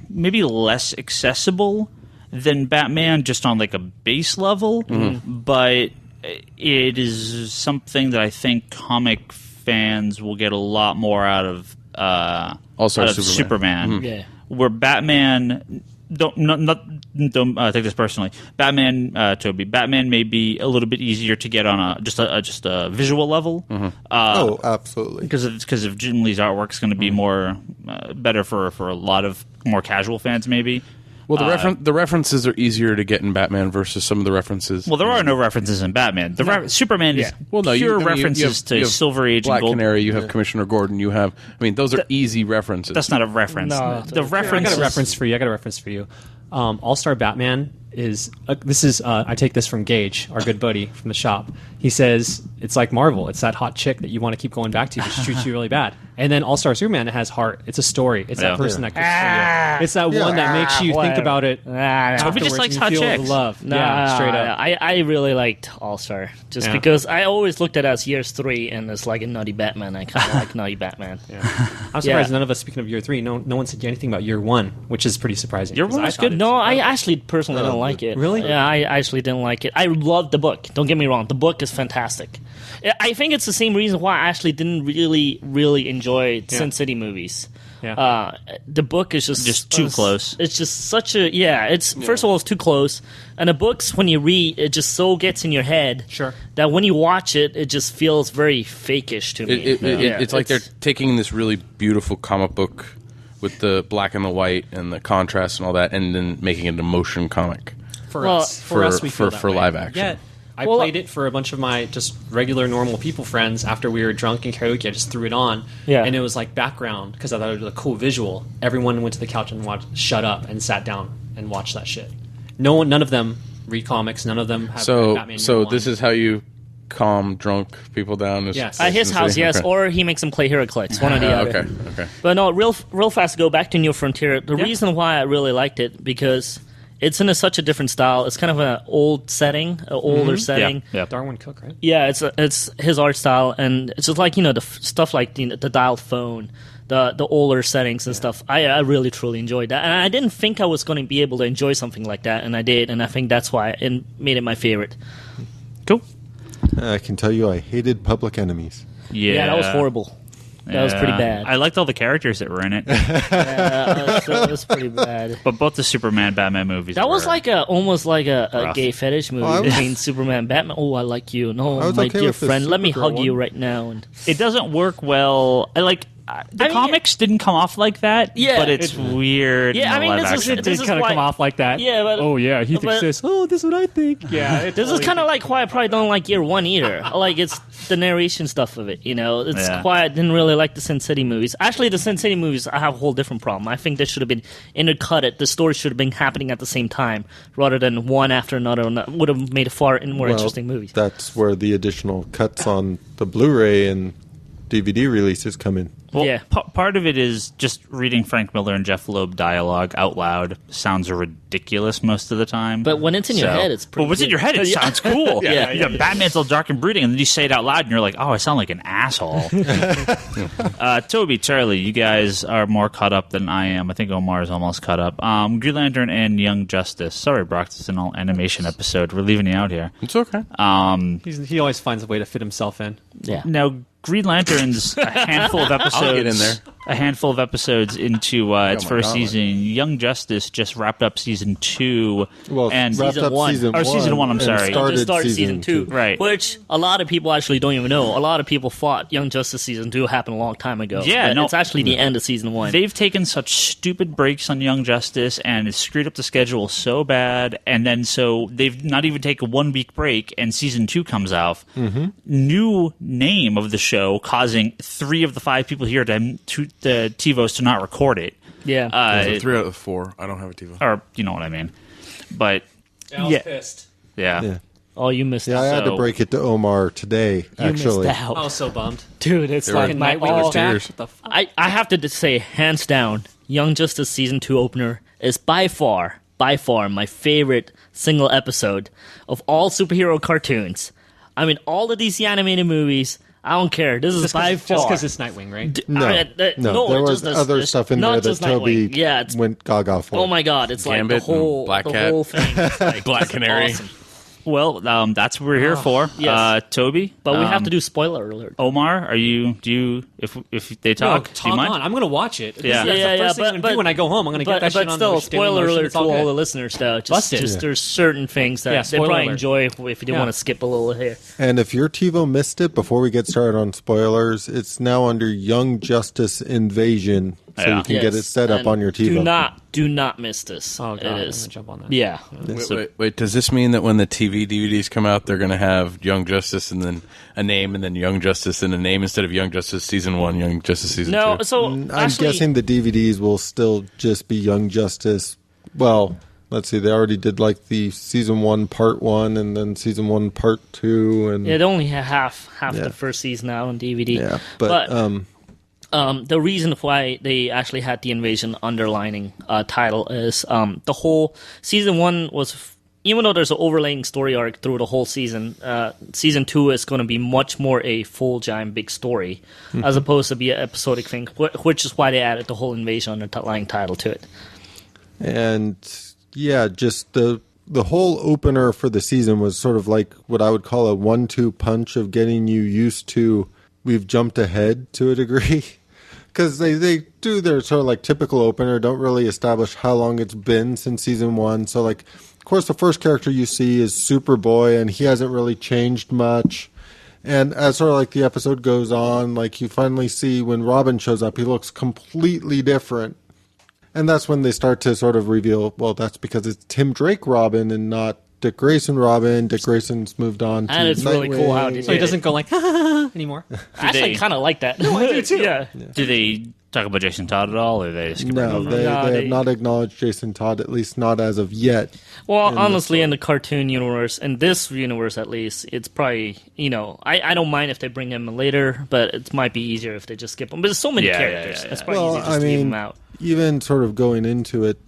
Speaker 1: maybe less accessible than Batman, just on like a base level, but it is something that I think comic fans will get a lot more out of
Speaker 2: All-Star
Speaker 1: out of
Speaker 2: Superman.
Speaker 5: Yeah.
Speaker 1: Where Batman, don't take this personally. Batman, Toby. Batman may be a little bit easier to get on just a visual level.
Speaker 3: oh, absolutely.
Speaker 1: Because of Jim Lee's artwork is going to be more better for a lot of more casual fans, maybe.
Speaker 2: Well, the references are easier to get in Batman versus some of the references.
Speaker 1: Well, there are no references in Batman. Superman is
Speaker 2: Well, no,
Speaker 1: pure
Speaker 2: I mean,
Speaker 1: references
Speaker 2: you
Speaker 1: to
Speaker 2: have
Speaker 1: Silver Age
Speaker 2: Black
Speaker 1: and Gold.
Speaker 2: Canary. You have Commissioner Gordon. You have. I mean, those are easy references.
Speaker 1: That's not a reference.
Speaker 5: No,
Speaker 1: The
Speaker 4: I
Speaker 1: reference
Speaker 4: got a
Speaker 1: is-
Speaker 4: reference for you. All-Star Batman is this is I take this from Gage, our good buddy from the shop. He says it's like Marvel. It's that hot chick that you want to keep going back to, but she treats you really bad. And then All Star Superman, it has heart. It's a story. It's that person that cooks for you. It's that one that makes you think about it.
Speaker 1: Toby just likes hot chicks.
Speaker 4: Love. Yeah, straight up.
Speaker 5: I really liked All Star just because I always looked at it as years 3, and it's like a nutty Batman. I kind of like nutty Batman.
Speaker 4: I'm surprised none of us, speaking of year 3, no one said anything about year 1, which is pretty surprising.
Speaker 1: Year 1 was good.
Speaker 5: No, I actually personally don't like it.
Speaker 4: Really?
Speaker 5: Yeah, I actually didn't like it. I loved the book. Don't get me wrong. The book is fantastic. I think it's the same reason why I actually didn't really enjoy Sin City movies.
Speaker 4: Yeah.
Speaker 5: The book is just
Speaker 1: too close.
Speaker 5: It's just such a first of all, it's too close, and the books, when you read, it just so gets in your head that when you watch it, it just feels very fakeish to me.
Speaker 2: It's like they're taking this really beautiful comic book with the black and the white and the contrast and all that, and then making it a motion comic
Speaker 4: For us, we feel that way.
Speaker 2: Live action.
Speaker 4: Yeah. I played it for a bunch of my just regular, normal people friends after we were drunk in karaoke. I just threw it on, and it was like background because I thought it was a cool visual. Everyone went to the couch and shut up and sat down and watched that shit. None of them read comics. None of them have Batman.
Speaker 2: So this is how you calm drunk people down?
Speaker 5: At his house, yes, or he makes them play HeroClix, one or the other.
Speaker 2: Okay.
Speaker 5: But no, real fast to go back to New Frontier. The reason why I really liked it because it's in such a different style. It's kind of an old setting, an older setting.
Speaker 1: Yeah.
Speaker 4: Darwin Cook, right?
Speaker 5: Yeah, it's his art style, and it's just like the stuff like the dialed phone, the older settings and stuff. I really truly enjoyed that, and I didn't think I was going to be able to enjoy something like that, and I did, and I think that's why it made it my favorite.
Speaker 1: Cool.
Speaker 3: I can tell you, I hated Public Enemies.
Speaker 5: Yeah, that was horrible. That was pretty bad.
Speaker 1: I liked all the characters that were in it.
Speaker 5: That was pretty bad.
Speaker 1: But both the Superman, Batman movies.
Speaker 5: That was like almost like a
Speaker 1: rough.
Speaker 5: gay fetish movie between Superman and Batman. Oh, I like you. No, my dear friend, let me hug you right now. And
Speaker 1: it doesn't work well. The comics didn't come off like that.
Speaker 5: Yeah,
Speaker 1: but it's weird.
Speaker 5: Yeah, I mean,
Speaker 1: this
Speaker 5: is
Speaker 4: kind of come off like that.
Speaker 5: Yeah, but
Speaker 4: he thinks this. Oh, this is what I think. Yeah,
Speaker 5: this is kind of like why I probably don't like Year 1 either. Like it's the narration stuff of it. It's why I didn't really like the Sin City movies. Actually, the Sin City movies, I have a whole different problem. I think they should have been intercut. The story should have been happening at the same time rather than one after another. And that would have made a far more interesting movies.
Speaker 3: That's where the additional cuts on the Blu-ray and DVD releases come in.
Speaker 1: Well, part of it is just reading Frank Miller and Jeff Loeb dialogue out loud sounds ridiculous most of the time.
Speaker 5: But when it's in your head, it's pretty
Speaker 1: But what's in your head, it sounds cool.
Speaker 5: Yeah.
Speaker 1: Batman's all dark and brooding, and then you say it out loud, and you're like, oh, I sound like an asshole. Toby, Charlie, you guys are more caught up than I am. I think Omar is almost caught up. Green Lantern and Young Justice. Sorry, Brock, this is an all-animation episode. We're leaving you out here.
Speaker 2: It's okay.
Speaker 4: He always finds a way to fit himself in.
Speaker 5: Yeah.
Speaker 1: Now, Green Lantern's a handful of episodes.
Speaker 2: I'll get in there.
Speaker 1: A handful of episodes into its first season. Young Justice just wrapped up season 2.
Speaker 3: Well,
Speaker 1: and
Speaker 3: wrapped up season 1.
Speaker 1: I'm sorry.
Speaker 3: Started
Speaker 5: season 2.
Speaker 1: Right.
Speaker 5: Which a lot of people actually don't even know. A lot of people thought Young Justice season 2 happened a long time ago.
Speaker 1: Yeah,
Speaker 5: it's actually the end of season 1.
Speaker 1: They've taken such stupid breaks on Young Justice, and it's screwed up the schedule so bad. And then so they've not even taken a 1-week break, and season 2 comes out. Mm-hmm. New name of the show, causing 3 of the 5 people here to the TiVos to not record it.
Speaker 5: Yeah.
Speaker 2: 3 out of 4. I don't have a TiVo.
Speaker 1: Or, you know what I mean. But,
Speaker 4: I was pissed.
Speaker 1: Yeah.
Speaker 5: Oh, you missed
Speaker 3: out. Yeah, I had to break it to Omar today, actually.
Speaker 5: You missed out.
Speaker 4: I was so bummed.
Speaker 5: Dude, it's like my all...
Speaker 2: tears.
Speaker 5: I have to say, hands down, Young Justice Season 2 opener is by far my favorite single episode of all superhero cartoons. I mean, all of these animated movies... I don't care. This is by far.
Speaker 4: Just because it's Nightwing, right?
Speaker 3: No, there was other stuff in there that Toby went gaga for.
Speaker 5: Oh my god, it's
Speaker 2: Gambit,
Speaker 5: like the whole
Speaker 2: thing.
Speaker 5: Like,
Speaker 2: Black Canary.
Speaker 5: Awesome.
Speaker 1: Well, that's what we're here for.
Speaker 5: Yes.
Speaker 1: Toby,
Speaker 5: but we have to do spoiler alert.
Speaker 1: Omar, do you if they talk, do you mind?
Speaker 4: I'm going to watch it.
Speaker 1: Yeah.
Speaker 4: That's the first thing I'm going to do when I go home. I'm going to get that shit on.
Speaker 5: But still, spoiler alert to all the listeners, though. Just there's certain things that they probably enjoy if you want to skip a little here.
Speaker 3: And if your TiVo missed it, before we get started on spoilers, it's now under Young Justice Invasion, so you can get it set up on your TiVo.
Speaker 5: Do not miss this.
Speaker 4: Oh, God,
Speaker 5: it is.
Speaker 4: I'm gonna jump on that.
Speaker 5: Yeah.
Speaker 2: Wait. Does this mean that when the TV DVDs come out, they're going to have Young Justice and then a name, and then Young Justice and a name instead of Young Justice Season 1, Young Justice Season 2?
Speaker 5: No, so
Speaker 3: I'm guessing the DVDs will still just be Young Justice. Well, let's see, they already did like the season 1 part 1 and then season 1 part 2, and
Speaker 5: it only had half the first season out on DVD.
Speaker 3: Yeah, but
Speaker 5: the reason why they actually had the Invasion underlining title is the whole season 1 was, even though there's an overlaying story arc through the whole season, season 2 is going to be much more a full giant big story, as opposed to be an episodic thing, which is why they added the whole Invasion underlying title to it.
Speaker 3: And yeah, just the whole opener for the season was sort of like what I would call a 1-2 punch of getting you used to, we've jumped ahead to a degree. Because they do their sort of like typical opener, don't really establish how long it's been since season 1. So like, of course, the first character you see is Superboy, and he hasn't really changed much. And as sort of like the episode goes on, like you finally see when Robin shows up, he looks completely different. And that's when they start to sort of reveal, well, that's because it's Tim Drake Robin and not Dick Grayson Robin. Dick Grayson's moved on to
Speaker 5: And it's
Speaker 3: Nightwing.
Speaker 5: really cool how
Speaker 4: So he doesn't go like, ha, ha, ha, anymore.
Speaker 5: I actually kind of like that. No, I do too. Yeah.
Speaker 1: Do they talk about Jason Todd at all, or they skip it
Speaker 3: No,
Speaker 1: over?
Speaker 3: they
Speaker 5: No,
Speaker 3: have
Speaker 5: they-
Speaker 3: not acknowledged Jason Todd, at least not as of yet.
Speaker 5: Well, honestly, in the cartoon universe, in this universe at least, it's probably, I don't mind if they bring him later, but it might be easier if they just skip him. But there's so many characters. It's probably easier just to leave him out.
Speaker 3: Even sort of going into it,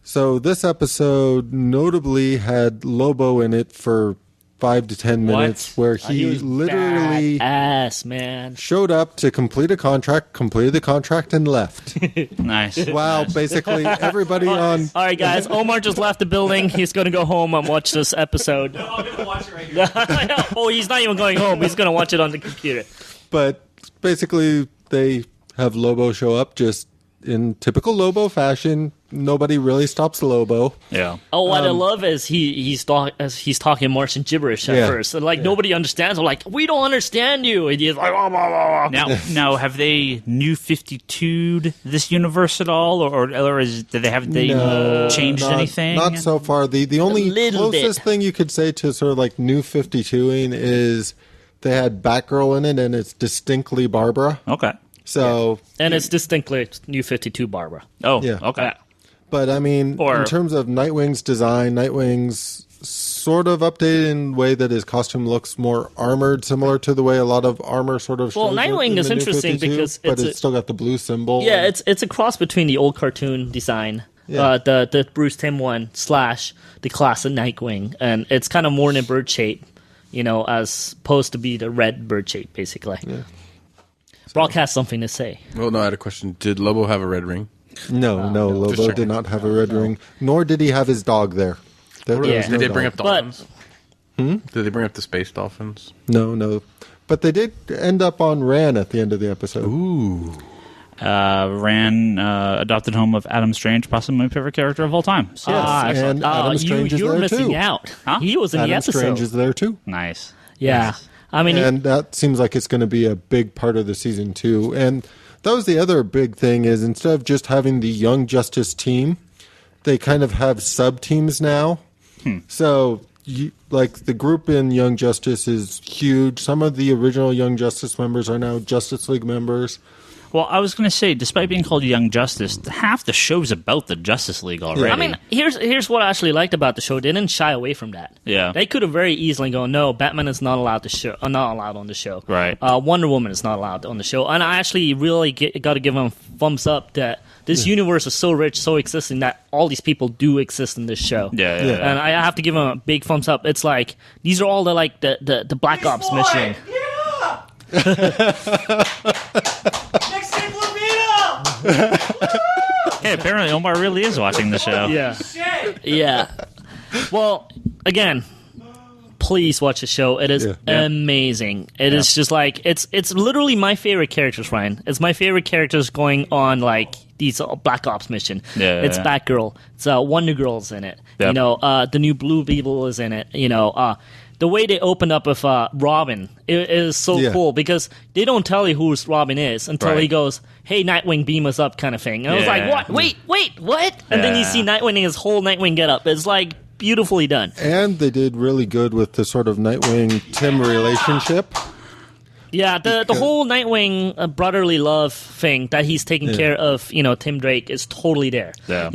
Speaker 3: so this episode notably had Lobo in it for 5 to 10 minutes, where he
Speaker 5: was
Speaker 3: literally
Speaker 5: ass man.
Speaker 3: showed up to complete a contract, completed the contract, and left.
Speaker 1: Nice.
Speaker 3: Wow, basically everybody on.
Speaker 5: All right, guys. Omar just left the building. He's going to go home and watch this episode.
Speaker 4: No, I'm going to watch it right here.
Speaker 5: Oh, he's not even going home. He's going to watch it on the computer.
Speaker 3: But basically, they have Lobo show up just in typical Lobo fashion. Nobody really stops Lobo.
Speaker 1: Yeah.
Speaker 5: Oh, what I love is he's talking Martian gibberish at first. And nobody understands. I'm like, we don't understand you. And he's like, blah, blah, blah, blah.
Speaker 1: Now, have they New 52'd this universe at all, or have they changed anything?
Speaker 3: Not so far. The only
Speaker 5: little
Speaker 3: closest
Speaker 5: bit.
Speaker 3: thing you could say to sort of like New 52ing is they had Batgirl in it, and it's distinctly Barbara.
Speaker 1: Okay.
Speaker 3: So,
Speaker 5: And it's distinctly New 52 Barbara.
Speaker 1: Oh,
Speaker 3: Yeah.
Speaker 1: okay.
Speaker 3: but I mean, in terms of Nightwing's design, Nightwing's sort of updated in a way that his costume looks more armored, similar to the way a lot of armor sort of
Speaker 5: Well,
Speaker 3: shows
Speaker 5: Nightwing
Speaker 3: in
Speaker 5: is
Speaker 3: the New
Speaker 5: interesting
Speaker 3: 52,
Speaker 5: because
Speaker 3: but
Speaker 5: it's
Speaker 3: it's still got the blue symbol.
Speaker 5: Yeah, it's a cross between the old cartoon design, the Bruce Timm one, / the classic Nightwing, and it's kind of more in a bird shape, as opposed to be the red bird shape, basically. Yeah. Brock has something to say.
Speaker 2: Well, no, I had a question. Did Lobo have a red ring?
Speaker 3: No, Lobo did not have a red ring, nor did he have his dog there. There was
Speaker 2: Did they
Speaker 3: no
Speaker 2: bring
Speaker 3: dog.
Speaker 2: up dolphins? Did they bring up the space dolphins?
Speaker 3: No. But they did end up on Ran at the end of the episode.
Speaker 2: Ooh.
Speaker 1: Ran, adopted home of Adam Strange, possibly my favorite character of all time. So,
Speaker 3: Yes, and Adam Strange is
Speaker 5: you're
Speaker 3: there
Speaker 5: missing
Speaker 3: too.
Speaker 5: out.
Speaker 1: Huh?
Speaker 5: He was in
Speaker 3: Adam
Speaker 5: the episode.
Speaker 3: Strange is there too.
Speaker 1: nice.
Speaker 5: Yeah. I mean,
Speaker 3: And that seems like it's going to be a big part of the season too. And that was the other big thing is instead of just having the Young Justice team, they kind of have sub-teams now. So, the group in Young Justice is huge. Some of the original Young Justice members are now Justice League members.
Speaker 1: Well, I was going to say, despite being called Young Justice, half the show's about the Justice League already.
Speaker 5: I mean, here's what I actually liked about the show. They didn't shy away from that.
Speaker 1: Yeah.
Speaker 5: They could have very easily gone, no, Batman is not allowed on the show.
Speaker 1: Right.
Speaker 5: Wonder Woman is not allowed on the show. And I actually really got to give them thumbs up that this universe is so rich, so existing that all these people do exist in this show.
Speaker 1: Yeah.
Speaker 5: And I have to give them a big thumbs up. It's like these are all the Black Ops mission.
Speaker 1: Hey, apparently Omar really is watching the show.
Speaker 5: Yeah. Well, again, please watch the show. It is amazing. It is just like it's literally my favorite characters, Ryan. It's my favorite characters going on these Black Ops mission. It's Batgirl. It's Wonder Girl's in it.
Speaker 1: Yep.
Speaker 5: The new Blue Beetle is in it. The way they opened up with Robin is so cool because they don't tell you who Robin is until he goes, "Hey, Nightwing, beam us up," kind of thing. And I was like, "What? Wait, what?" And then you see Nightwing in his whole Nightwing getup. It's beautifully done.
Speaker 3: And they did really good with the sort of Nightwing Tim relationship.
Speaker 5: Yeah, the whole Nightwing brotherly love thing that he's taking care of, Tim Drake is totally there.
Speaker 1: Yeah.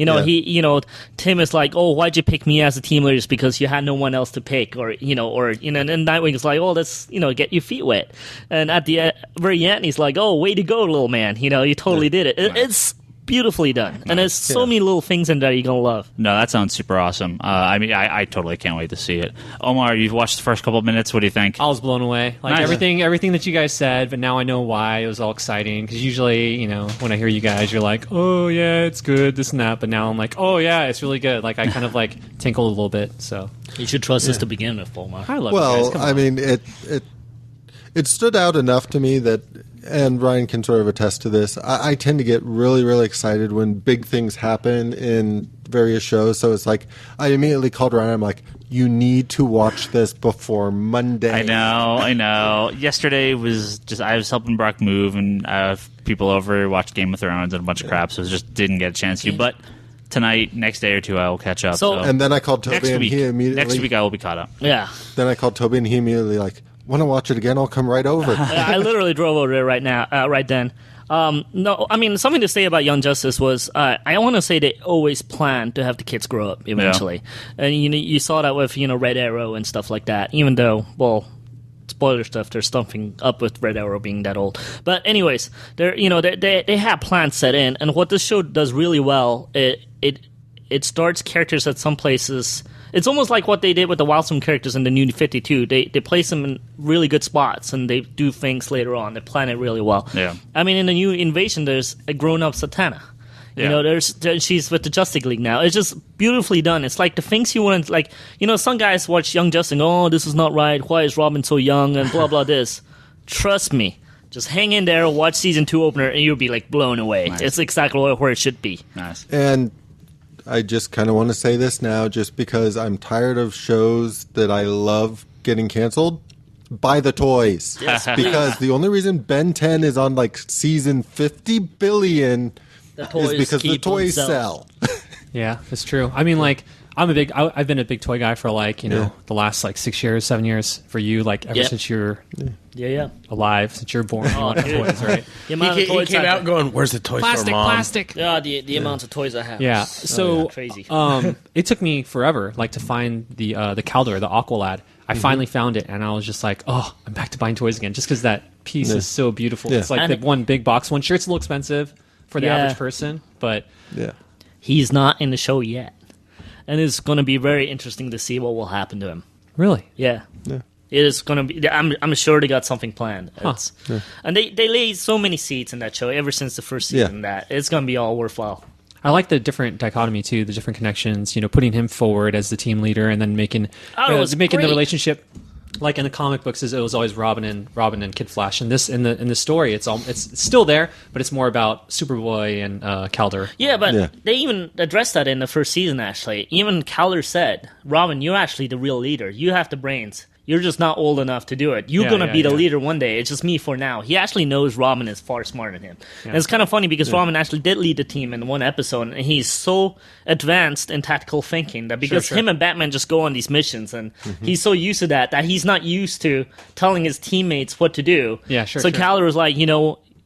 Speaker 5: Tim is like, oh, why'd you pick me as a team leader? It's because you had no one else to pick, and Nightwing is like, oh, let's, get your feet wet. And at the very end, he's like, oh, way to go, little man. You totally did it. It's beautifully done, and there's so many little things in there you're gonna love.
Speaker 1: No, that sounds super awesome. I totally can't wait to see it. Omar, you've watched the first couple of minutes. What do you think?
Speaker 4: I was blown away. Like everything that you guys said, but now I know why it was all exciting. Because usually, when I hear you guys, you're like, "Oh yeah, it's good, this and that." But now I'm like, "Oh yeah, it's really good." Like I kind of like tinkled a little bit. So
Speaker 5: you should trust us to begin with, Omar.
Speaker 4: I love you guys.
Speaker 3: I mean, it stood out enough to me that. And Ryan can sort of attest to this. I tend to get really, really excited when big things happen in various shows. So it's like I immediately called Ryan. I'm like, you need to watch this before Monday.
Speaker 1: I know. Yesterday was just I was helping Brock move, and I have people over watch Game of Thrones and a bunch of crap, so just didn't get a chance to. But tonight, next day or two, I will catch up.
Speaker 3: And then I called Toby, and he immediately
Speaker 1: next week I will be caught up.
Speaker 5: Yeah.
Speaker 3: Then I called Toby, and he immediately want to watch it again? I'll come right over.
Speaker 5: I literally drove over there right then. No, I mean, something to say about Young Justice was I want to say they always planned to have the kids grow up eventually. Yeah. And you saw that with Red Arrow and stuff like that, even though, well, spoiler stuff, there's something up with Red Arrow being that old. But anyways, they have plans set in, and what this show does really well, it starts characters at some places. It's almost like what they did with the Wildstorm characters in the New 52. They place them in really good spots, and they do things later on. They plan it really well.
Speaker 1: Yeah.
Speaker 5: I mean, in the New Invasion, there's a grown-up Satana. Yeah. She's with the Justice League now. It's just beautifully done. It's like the things you want to, some guys watch Young Justice and go, oh, this is not right. Why is Robin so young? And blah, blah, this. Trust me. Just hang in there, watch season 2 opener, and you'll be, blown away. Nice. It's exactly where it should be.
Speaker 1: Nice.
Speaker 3: And I just kind of want to say this now just because I'm tired of shows that I love getting canceled. Buy the toys. Yes. Because the only reason Ben 10 is on season 50 billion is because the toys sell.
Speaker 4: Yeah, it's true. I mean, I've been a big toy guy for the last 6 years, 7 years for you, ever since you're alive, since you're born. You want toys, right?
Speaker 2: He came out going, "Where's the toys for Mom?"
Speaker 4: Plastic.
Speaker 5: Yeah, the amount of toys I have.
Speaker 4: Yeah, so
Speaker 5: crazy.
Speaker 4: It took me forever, to find the Caldor, the Aqualad. I finally found it, and I was just like, "Oh, I'm back to buying toys again," just because that piece is so beautiful. Yeah. It's like the one big box one. Sure, it's a little expensive for the average person, but
Speaker 5: he's not in the show yet. And it's going to be very interesting to see what will happen to him.
Speaker 4: Really?
Speaker 5: Yeah. It is going to be. I'm sure they got something planned. And they laid so many seeds in that show ever since the first season that it's going to be all worthwhile.
Speaker 4: I like the different dichotomy too, the different connections. Putting him forward as the team leader, and then making the relationship. Like in the comic books, it was always Robin and Kid Flash. And this in the story, it's still there, but it's more about Superboy and Caldor.
Speaker 5: Yeah, but they even addressed that in the first season. Actually, even Caldor said, "Robin, you're actually the real leader. You have the brains. You're just not old enough to do it. You're going to be the leader one day. It's just me for now." He actually knows Robin is far smarter than him. Yeah. And it's kind of funny because Robin actually did lead the team in one episode, and he's so advanced in tactical thinking that because him and Batman just go on these missions, and he's so used to that he's not used to telling his teammates what to do.
Speaker 4: Yeah, sure.
Speaker 5: So Caldor was like,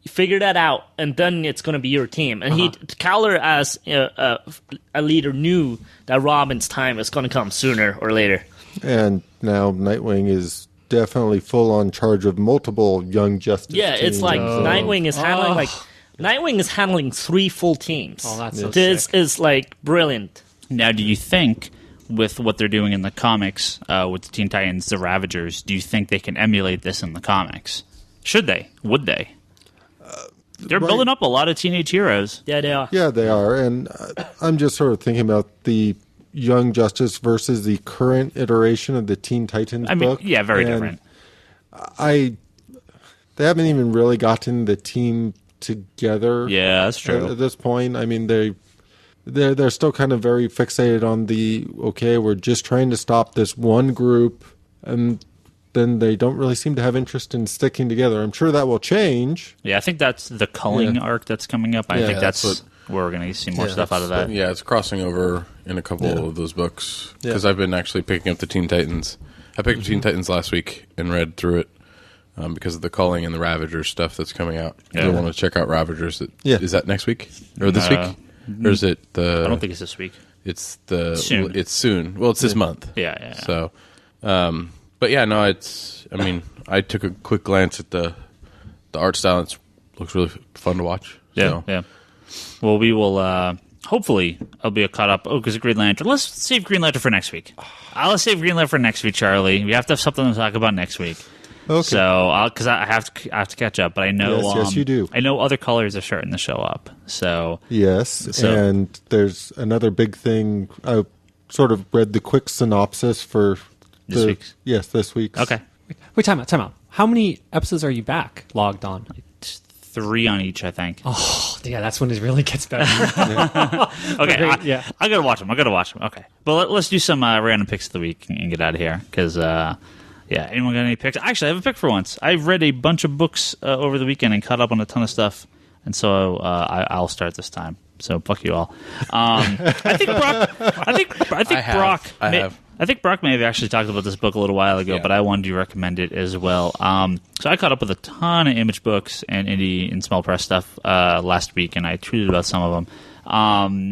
Speaker 5: figure that out, and then it's going to be your team. And Caldor, as a leader, knew that Robin's time is going to come sooner or later.
Speaker 3: And now Nightwing is definitely full on charge of multiple Young Justice teams.
Speaker 5: Yeah, it's like Nightwing is handling Nightwing is handling 3 full teams.
Speaker 4: Oh, that's so
Speaker 5: this
Speaker 4: sick.
Speaker 5: Is brilliant.
Speaker 1: Now, do you think with what they're doing in the comics with the Teen Titans, the Ravagers, do you think they can emulate this in the comics? Should they? Would they? They're building up a lot of teenage heroes.
Speaker 5: Yeah, they are.
Speaker 3: Yeah, they are. And I'm just sort of thinking about the Young Justice versus the current iteration of the Teen Titans book.
Speaker 1: Yeah, very different.
Speaker 3: They haven't even really gotten the team together.
Speaker 1: Yeah, that's true.
Speaker 3: At this point, I mean, they're still kind of very fixated on we're just trying to stop this one group, and then they don't really seem to have interest in sticking together. I'm sure that will change.
Speaker 1: Yeah, I think that's the culling arc that's coming up. I think that's where we're going to see more stuff out of that.
Speaker 2: Yeah, it's crossing over in a couple of those books because I've been actually picking up the Teen Titans. I picked up Teen Titans last week and read through it. because of the Culling and the Ravagers stuff that's coming out.
Speaker 1: Yeah.
Speaker 2: You'll want to check out Ravagers. Is that next week or this week, or is it the?
Speaker 1: I don't think it's this week.
Speaker 2: It's the
Speaker 1: soon.
Speaker 2: It's soon. Well, it's this month.
Speaker 1: Yeah.
Speaker 2: So, but yeah, no, it's. I mean, I took a quick glance at the art style. It looks really fun to watch.
Speaker 1: Yeah. Well, we will. Hopefully, I'll be caught up. Oh, because of Green Lantern. Let's save Green Lantern for next week. I'll save Green Lantern for next week, Charlie. We have to have something to talk about next week.
Speaker 3: Okay.
Speaker 1: So, because I have to catch up, but I know
Speaker 3: yes, you do.
Speaker 1: I know other colors are starting to show up. So
Speaker 3: yes, and there's another big thing. I sort of read the quick synopsis for
Speaker 1: this week.
Speaker 3: Yes, this week.
Speaker 1: Okay.
Speaker 4: Wait, time out. How many episodes are you back logged on?
Speaker 1: 3 on each, I think.
Speaker 4: Oh, yeah, that's when it really gets better.
Speaker 1: Okay,
Speaker 4: Yeah.
Speaker 1: I gotta watch them. Okay, but let's do some random picks of the week and get out of here. Because anyone got any picks? Actually, I have a pick for once. I read a bunch of books over the weekend and caught up on a ton of stuff, and so I'll start this time. So fuck you all. I think Brock. I think Brock may have actually talked about this book a little while ago, but I wanted to recommend it as well. So I caught up with a ton of Image books and indie and small press stuff last week, and I tweeted about some of them.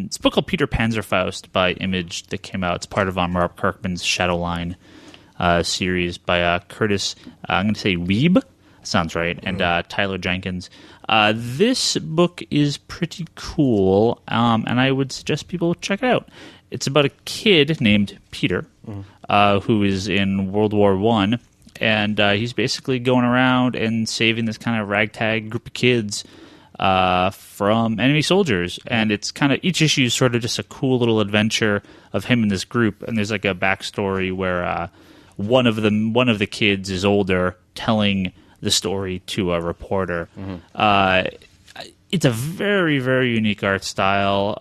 Speaker 1: It's a book called Peter Panzerfaust by Image that came out. It's part of Rob Kirkman's Shadowline series by Curtis, I'm going to say Weeb, sounds right, and Tyler Jenkins. This book is pretty cool, and I would suggest people check it out. It's about a kid named Peter, who is in World War I, and he's basically going around and saving this kind of ragtag group of kids from enemy soldiers. And it's kind of, each issue is sort of just a cool little adventure of him and this group. And there's like a backstory where one of the kids is older, telling the story to a reporter. It's a very, very unique art style.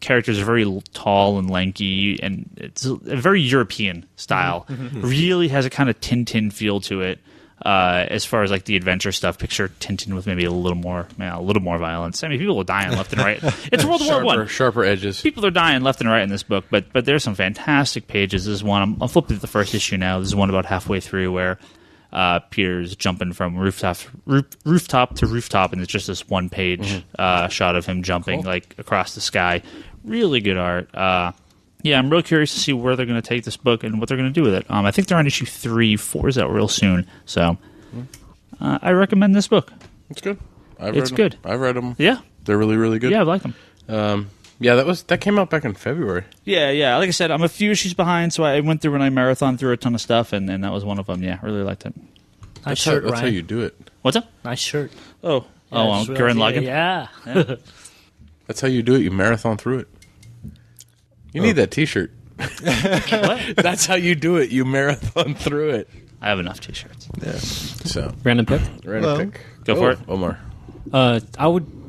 Speaker 1: Characters are very tall and lanky, and it's a very European style. Really has a kind of Tintin feel to it, as far as like the adventure stuff. Picture Tintin with maybe a little more violence. I mean, people are dying left and right. It's World War I.
Speaker 2: Sharper edges.
Speaker 1: People are dying left and right in this book, but there's some fantastic pages. This is one. I'm flipping to the first issue now. This is one about halfway through where Peter's jumping from rooftop to rooftop, and it's just this one page shot of him jumping like across the sky. Really good art. I'm real curious to see where they're going to take this book and what they're going to do with it. I think they're on issue 3. 4 is out real soon, so I recommend this book.
Speaker 2: It's good.
Speaker 1: It's good.
Speaker 2: I've read them.
Speaker 1: Yeah,
Speaker 2: they're really, really good.
Speaker 1: Yeah, I like them.
Speaker 2: That came out back in February.
Speaker 1: Yeah. Like I said, I'm a few issues behind, so I went through and I marathoned through a ton of stuff, and that was one of them. Yeah, really liked it.
Speaker 5: Nice shirt,
Speaker 2: That's
Speaker 5: Ryan.
Speaker 2: how you do it.
Speaker 1: What's up?
Speaker 5: Nice shirt.
Speaker 1: Oh, Gurren Lagann?
Speaker 5: Yeah.
Speaker 2: That's how you do it. You marathon through it. You need that T-shirt.
Speaker 1: What?
Speaker 2: That's how you do it. You marathon through it.
Speaker 1: I have enough T-shirts.
Speaker 2: Yeah. So
Speaker 4: Random pick?
Speaker 2: pick.
Speaker 1: Go for it.
Speaker 2: Omar.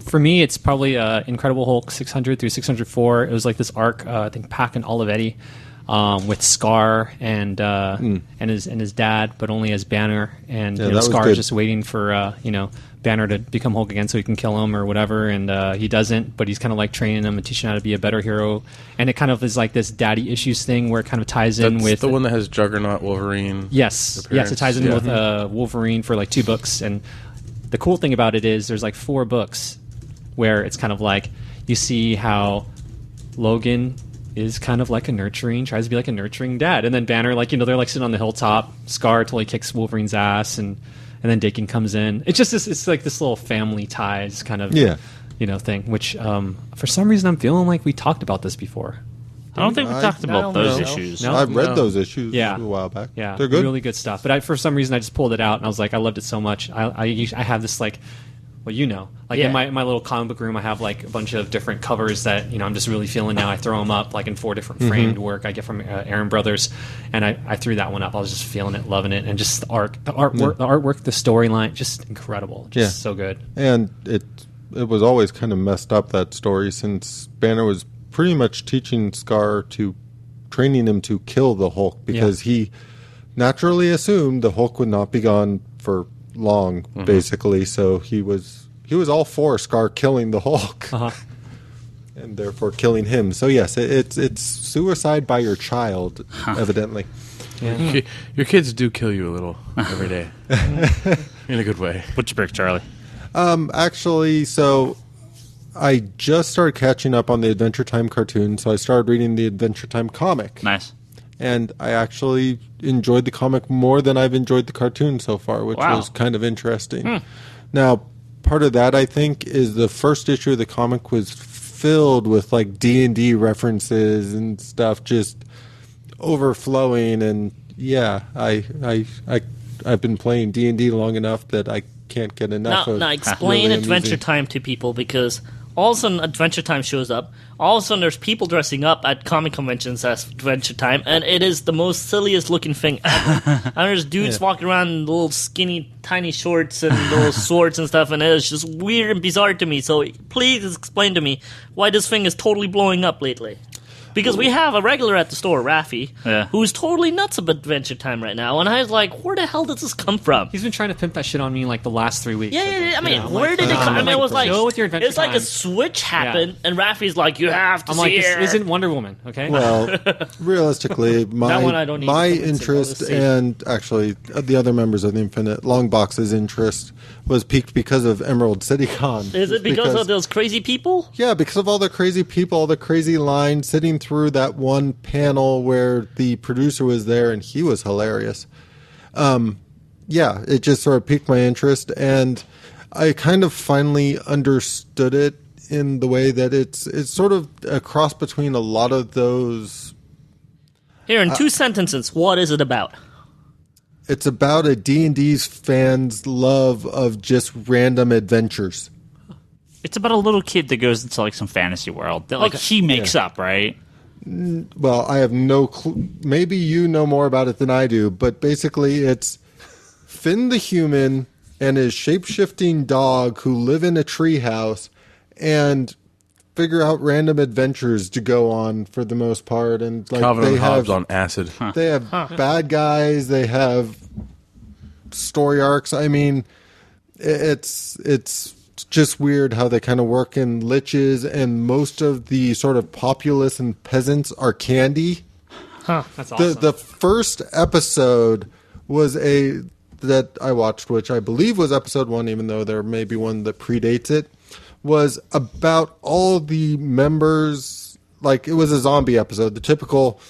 Speaker 4: For me, it's probably Incredible Hulk 600 through 604. It was like this arc, I think Pac and Olivetti, with Scar and his dad, but only as Banner. And Scar is just waiting for Banner to become Hulk again so he can kill him or whatever. And he doesn't, but he's kind of like training him and teaching him how to be a better hero. And it kind of is like this daddy issues thing where it kind of ties in with
Speaker 2: the one that has Juggernaut, Wolverine.
Speaker 4: Yes, it ties in with Wolverine for like 2 books. And the cool thing about it is there's like 4 books where it's kind of like you see how Logan is kind of like tries to be like a nurturing dad, and then Banner, they're like sitting on the hilltop. Scar totally kicks Wolverine's ass, and then Dakin comes in. It's just it's like this little family ties kind of thing. Which for some reason I'm feeling like we talked about this before.
Speaker 1: I don't think we talked about those issues.
Speaker 4: No?
Speaker 3: I've read those issues a while back.
Speaker 4: Yeah,
Speaker 3: they're good,
Speaker 4: really good stuff. But for some reason I just pulled it out and I was like, I loved it so much. I have this in my little comic book room, I have like a bunch of different covers that I'm just really feeling now. I throw them up like in 4 different framed work I get from Aaron Brothers, and I threw that one up. I was just feeling it, loving it, and just the artwork, the storyline, just incredible, just so good.
Speaker 3: And it was always kind of messed up, that story, since Banner was pretty much training him to kill the Hulk because he naturally assumed the Hulk would not be gone for long, basically. So he was all for Scar killing the Hulk, and therefore killing him. So yes, it's suicide by your child, evidently.
Speaker 2: Your kids do kill you a little every day. In a good way.
Speaker 1: What's your pick, Charlie?
Speaker 3: Actually, so I just started catching up on the Adventure Time cartoon, so I started reading the Adventure Time comic.
Speaker 1: Nice.
Speaker 3: And I actually enjoyed the comic more than I've enjoyed the cartoon so far, which was kind of interesting. Now, part of that, I think, is the first issue of the comic was filled with like D&D references and stuff just overflowing. And yeah, I've been playing D&D long enough that I can't get enough of.
Speaker 5: Now explain
Speaker 3: really
Speaker 5: Adventure
Speaker 3: amusing.
Speaker 5: Time to people, because all of a sudden Adventure Time shows up. All of a sudden there's people dressing up at comic conventions as Adventure Time, and it is the most silliest looking thing ever. And there's dudes walking around in little skinny tiny shorts and little swords and stuff, and it is just weird and bizarre to me. So please explain to me why this thing is totally blowing up lately. Because we have a regular at the store, Raffi, who's totally nuts about Adventure Time right now, and I was like, where the hell did this come from?
Speaker 4: He's been trying to pimp that shit on me like the last 3 weeks.
Speaker 5: Yeah, I mean, where did it come? I mean, it was like,
Speaker 4: go with your Adventure
Speaker 5: it's like a
Speaker 4: Time.
Speaker 5: switch happened, and Raffi's like, you have to
Speaker 4: I'm
Speaker 5: see
Speaker 4: like,
Speaker 5: it.
Speaker 4: this isn't Wonder Woman, okay?
Speaker 3: Well, realistically,
Speaker 5: That one I don't need
Speaker 3: my
Speaker 5: to convince it.
Speaker 3: interest
Speaker 5: I'll just see.
Speaker 3: and actually the other members of the Infinite Longbox's interest was piqued because of Emerald City Con.
Speaker 5: Is it because of those crazy people?
Speaker 3: Yeah, because of all the crazy people, all the crazy lines, sitting through that one panel where the producer was there and he was hilarious. Yeah, it just sort of piqued my interest, and I kind of finally understood it in the way that it's sort of a cross between a lot of those.
Speaker 5: Here, in 2 sentences, what is it about?
Speaker 3: It's about a D&D's fans' love of just random adventures.
Speaker 1: It's about a little kid that goes into like some fantasy world that like he makes up, right?
Speaker 3: Well, I have no clue. Maybe you know more about it than I do, but basically it's Finn the human and his shape-shifting dog who live in a treehouse and figure out random adventures to go on for the most part. And like
Speaker 2: Calvin
Speaker 3: they
Speaker 2: and Hobbes
Speaker 3: have,
Speaker 2: on acid.
Speaker 3: they have bad guys. They have story arcs. I mean, it's just weird how they kind of work in liches, and most of the sort of populace and peasants are candy.
Speaker 4: That's awesome.
Speaker 3: The first episode was that I watched, which I believe was episode 1, even though there may be one that predates it, was about all the members. Like, it was a zombie episode. The typical,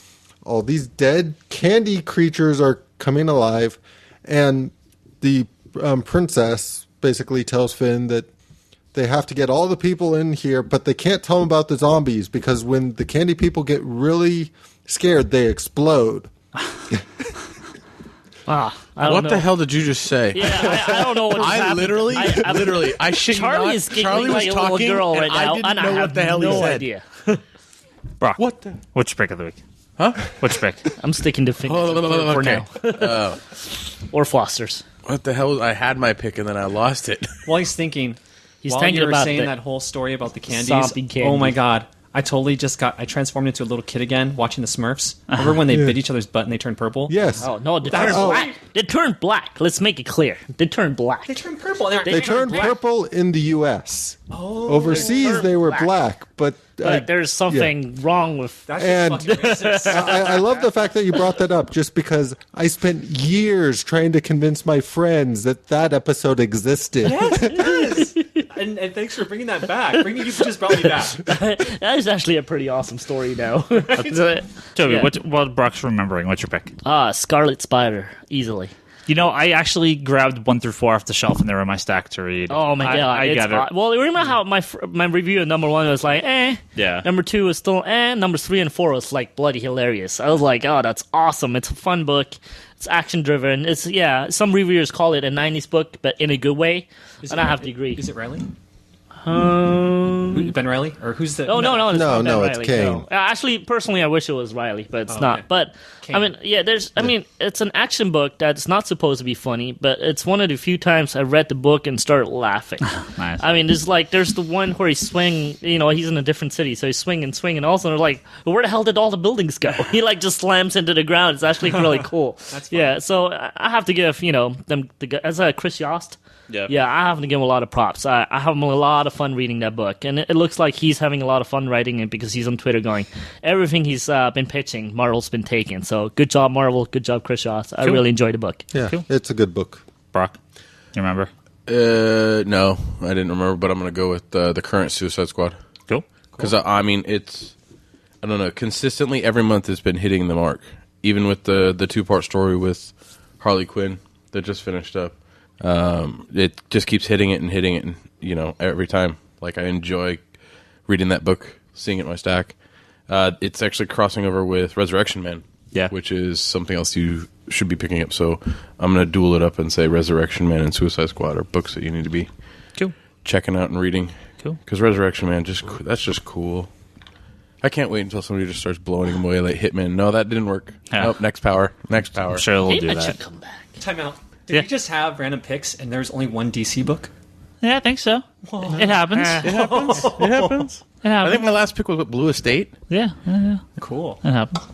Speaker 3: all these dead candy creatures are coming alive, and the princess basically tells Finn that they have to get all the people in here, but they can't tell them about the zombies, because when the candy people get really scared, they explode.
Speaker 5: I don't
Speaker 2: What
Speaker 5: know.
Speaker 2: the hell did you just say?
Speaker 5: Yeah, I don't know what just happened.
Speaker 2: I shit you
Speaker 5: Charlie
Speaker 2: not.
Speaker 5: is giggling
Speaker 2: Charlie was
Speaker 5: like a little
Speaker 2: talking,
Speaker 5: girl right
Speaker 2: and
Speaker 5: now,
Speaker 2: I didn't
Speaker 5: and
Speaker 2: know
Speaker 5: I
Speaker 2: what
Speaker 5: have
Speaker 2: the hell
Speaker 5: no
Speaker 2: he said.
Speaker 5: idea.
Speaker 1: Brock,
Speaker 2: What the?
Speaker 1: what's your pick of the week?
Speaker 2: Huh?
Speaker 1: What's your pick?
Speaker 5: I'm sticking to fingers for
Speaker 2: Okay.
Speaker 5: now. Or Foster's.
Speaker 2: What the hell? I had my pick and then I lost it.
Speaker 4: While he's thinking,
Speaker 5: He's
Speaker 4: while
Speaker 5: thinking
Speaker 4: you were
Speaker 5: about
Speaker 4: saying
Speaker 5: the
Speaker 4: that whole story about the candies,
Speaker 5: zombie candy.
Speaker 4: oh my god, I totally I transformed into a little kid again watching the Smurfs. Remember when they bit each other's butt and they turned purple?
Speaker 3: Yes.
Speaker 5: Oh no, they turned black. They turned black. Let's make it clear. They turned black.
Speaker 4: They turned purple. And
Speaker 3: They turned purple in the U.S. Overseas, they were black, but
Speaker 5: there's something wrong with.
Speaker 4: That's
Speaker 3: And-
Speaker 4: just fucking racist.
Speaker 3: I love the fact that you brought that up, just because I spent years trying to convince my friends that episode existed.
Speaker 4: Yes, it is. And thanks for bringing that back. You just brought me back.
Speaker 5: That is actually a pretty awesome story now.
Speaker 1: Toby,
Speaker 5: Yeah.
Speaker 1: what Brock's remembering? What's your pick?
Speaker 5: Scarlet Spider, easily.
Speaker 1: You know, I actually grabbed 1 through 4 off the shelf, and they were in my stack to read.
Speaker 5: Oh my god!
Speaker 1: I got it.
Speaker 5: Well, remember how my review of number 1 was like, eh.
Speaker 1: Yeah.
Speaker 5: Number 2 was still eh. Number 3 and 4 was like bloody hilarious. I was like, oh, that's awesome. It's a fun book. It's action driven. It's some reviewers call it a 90s book, but in a good way. And I have to agree.
Speaker 4: Is it Riley? Ben Riley? Or who's the...
Speaker 5: Oh, no, it's not Ben
Speaker 3: no, it's
Speaker 5: Riley,
Speaker 3: Kane.
Speaker 5: no. Actually, personally, I wish it was Riley, but it's
Speaker 4: Oh,
Speaker 5: not.
Speaker 4: okay.
Speaker 5: But,
Speaker 4: Kane.
Speaker 5: I mean, it's an action book that's not supposed to be funny, but it's one of the few times I read the book and started laughing.
Speaker 1: Nice.
Speaker 5: I mean, there's the one where he's swinging, he's in a different city, so he's swinging. Also, they're like, where the hell did all the buildings go? He, just slams into the ground. It's actually really cool.
Speaker 4: That's fun.
Speaker 5: Yeah, so I have to give, them, as Chris Yost.
Speaker 1: Yeah.
Speaker 5: Yeah, I have to give him a lot of props. I have him a lot of fun reading that book, and it looks like he's having a lot of fun writing it because he's on Twitter going, everything he's been pitching, Marvel's been taking. So good job, Marvel. Good job, Chris Shaw. I really enjoyed the book.
Speaker 3: Yeah, it's a good book.
Speaker 1: Brock, you remember?
Speaker 2: No, I didn't remember, but I'm going to go with the current Suicide Squad.
Speaker 1: Cool.
Speaker 2: Because, I mean, I don't know, consistently every month has been hitting the mark. Even with the 2-part story with Harley Quinn that just finished up. It just keeps hitting it, and, you know, every time. Like, I enjoy reading that book, seeing it in my stack. It's actually crossing over with Resurrection Man, which is something else you should be picking up. So I'm going to duel it up and say Resurrection Man and Suicide Squad are books that you need to be checking out and reading.
Speaker 1: Cool.
Speaker 2: Because Resurrection Man, that's just cool. I can't wait until somebody just starts blowing him away like Hitman. No, that didn't work. Nope, next power.
Speaker 1: I'm sure they'll do that.
Speaker 5: Should come back.
Speaker 4: Time out. Did you just have random picks and there's only one DC book?
Speaker 1: Yeah, I think so. It happens.
Speaker 2: It happens. It happens.
Speaker 1: I
Speaker 2: think my last pick was with Blue Estate.
Speaker 1: Yeah.
Speaker 4: Cool.
Speaker 1: It happens.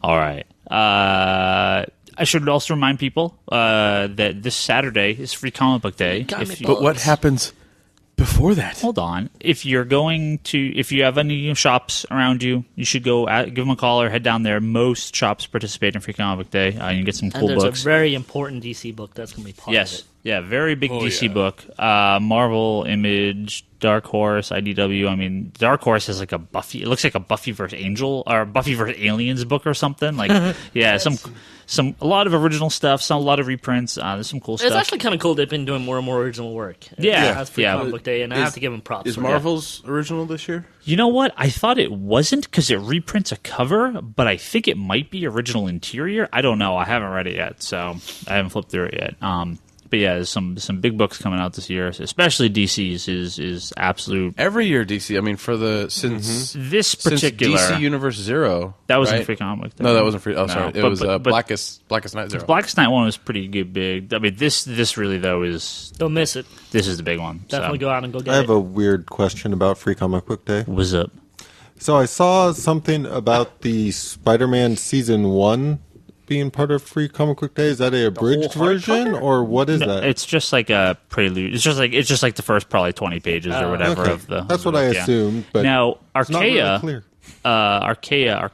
Speaker 1: All right. I should also remind people that this Saturday is Free Comic Book Day.
Speaker 2: But what happens before that?
Speaker 1: Hold on. If you have any shops around you, you should go give them a call or head down there. Most shops participate in Free Comic Book Day. You can get some cool
Speaker 5: books.
Speaker 1: There's
Speaker 5: a very important DC book that's going to be part of it.
Speaker 1: Yeah, very big DC book. Marvel, Image, Dark Horse, IDW. I mean, Dark Horse is like a Buffy. It looks like a Buffy vs. Angel or Buffy vs. Aliens book or something. Like, a lot of original stuff. A lot of reprints. There's some cool stuff.
Speaker 5: It's actually kind of cool. They've been doing more and more original work. That's Free Comic Book Day, and I have to give them props.
Speaker 2: Is Marvel's original this year?
Speaker 1: You know what? I thought it wasn't because it reprints a cover, but I think it might be original interior. I don't know. I haven't read it yet, so I haven't flipped through it yet. But yeah, there's some big books coming out this year, especially DC's is absolute.
Speaker 2: Every year DC. I mean, since
Speaker 1: this particular
Speaker 2: DC Universe Zero,
Speaker 1: that wasn't Free Comic.
Speaker 2: No, that wasn't free. Oh, sorry, it was Blackest Night Zero.
Speaker 1: Blackest Night one was pretty good, big. I mean, this really though is
Speaker 5: don't miss it.
Speaker 1: This is the big one.
Speaker 5: Definitely go out and go get it.
Speaker 3: I have a weird question about Free Comic Book Day.
Speaker 1: What's up?
Speaker 3: So I saw something about the Spider-Man Season 1 being part of Free Comic Book Day. Is that a abridged version, or what is that?
Speaker 1: It's just like a prelude. It's just like the first probably 20 pages or whatever of the.
Speaker 3: That's what I assumed. But
Speaker 1: now
Speaker 3: it's not really clear.
Speaker 1: Arcadia.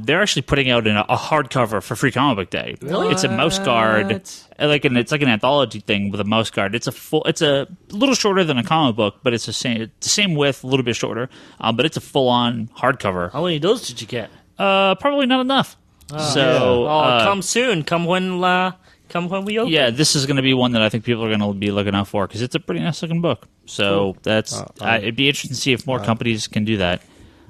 Speaker 1: They're actually putting out a hardcover for Free Comic Book Day.
Speaker 5: Really?
Speaker 1: It's a mouse guard, it's like an anthology thing with a mouse guard. It's a little shorter than a comic book, but it's the same width, a little bit shorter. But it's a full on hardcover.
Speaker 5: How many of those did you get?
Speaker 1: Probably not enough.
Speaker 5: Come soon. Come when we open.
Speaker 1: Yeah, this is going to be one that I think people are going to be looking out for because it's a pretty nice looking book. So that's it'd be interesting to see if more companies can do that.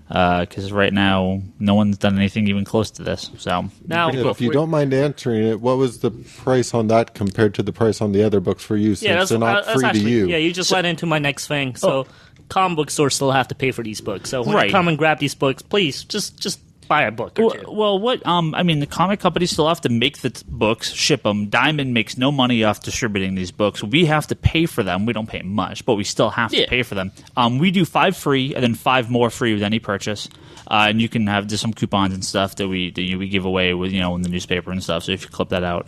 Speaker 1: Because right now, no one's done anything even close to this. So
Speaker 5: now,
Speaker 3: if you don't mind answering it, what was the price on that compared to the price on the other books for you? Since they're not free to you.
Speaker 5: Yeah, you just led into my next thing. So, comic book stores still have to pay for these books. So when you come and grab these books, please just buy a book or two.
Speaker 1: Well, what? I mean, the comic companies still have to make the books, ship them. Diamond makes no money off distributing these books. We have to pay for them. We don't pay much, but we still have to pay for them. We do 5 free and then 5 more free with any purchase. And you can have just some coupons and stuff that we give away with in the newspaper and stuff. So if you clip that out,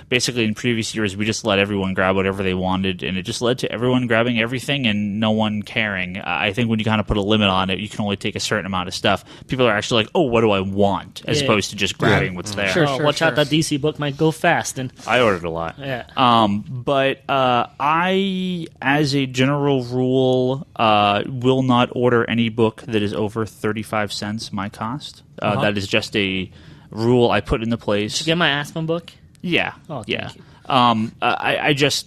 Speaker 1: basically in previous years we just let everyone grab whatever they wanted, and it just led to everyone grabbing everything and no one caring. I think when you kind of put a limit on it, you can only take a certain amount of stuff. People are actually like, oh, what do I want, as opposed to just grabbing what's there.
Speaker 5: Sure, watch out, that DC book might go fast. And
Speaker 1: I ordered a lot.
Speaker 5: Yeah.
Speaker 1: But I, as a general rule, will not order any book that is over 35 cents my cost. That is just a rule I put into place.
Speaker 5: Did you get my Aspen book?
Speaker 1: Yeah.
Speaker 5: Oh,
Speaker 1: yeah.
Speaker 5: Thank you.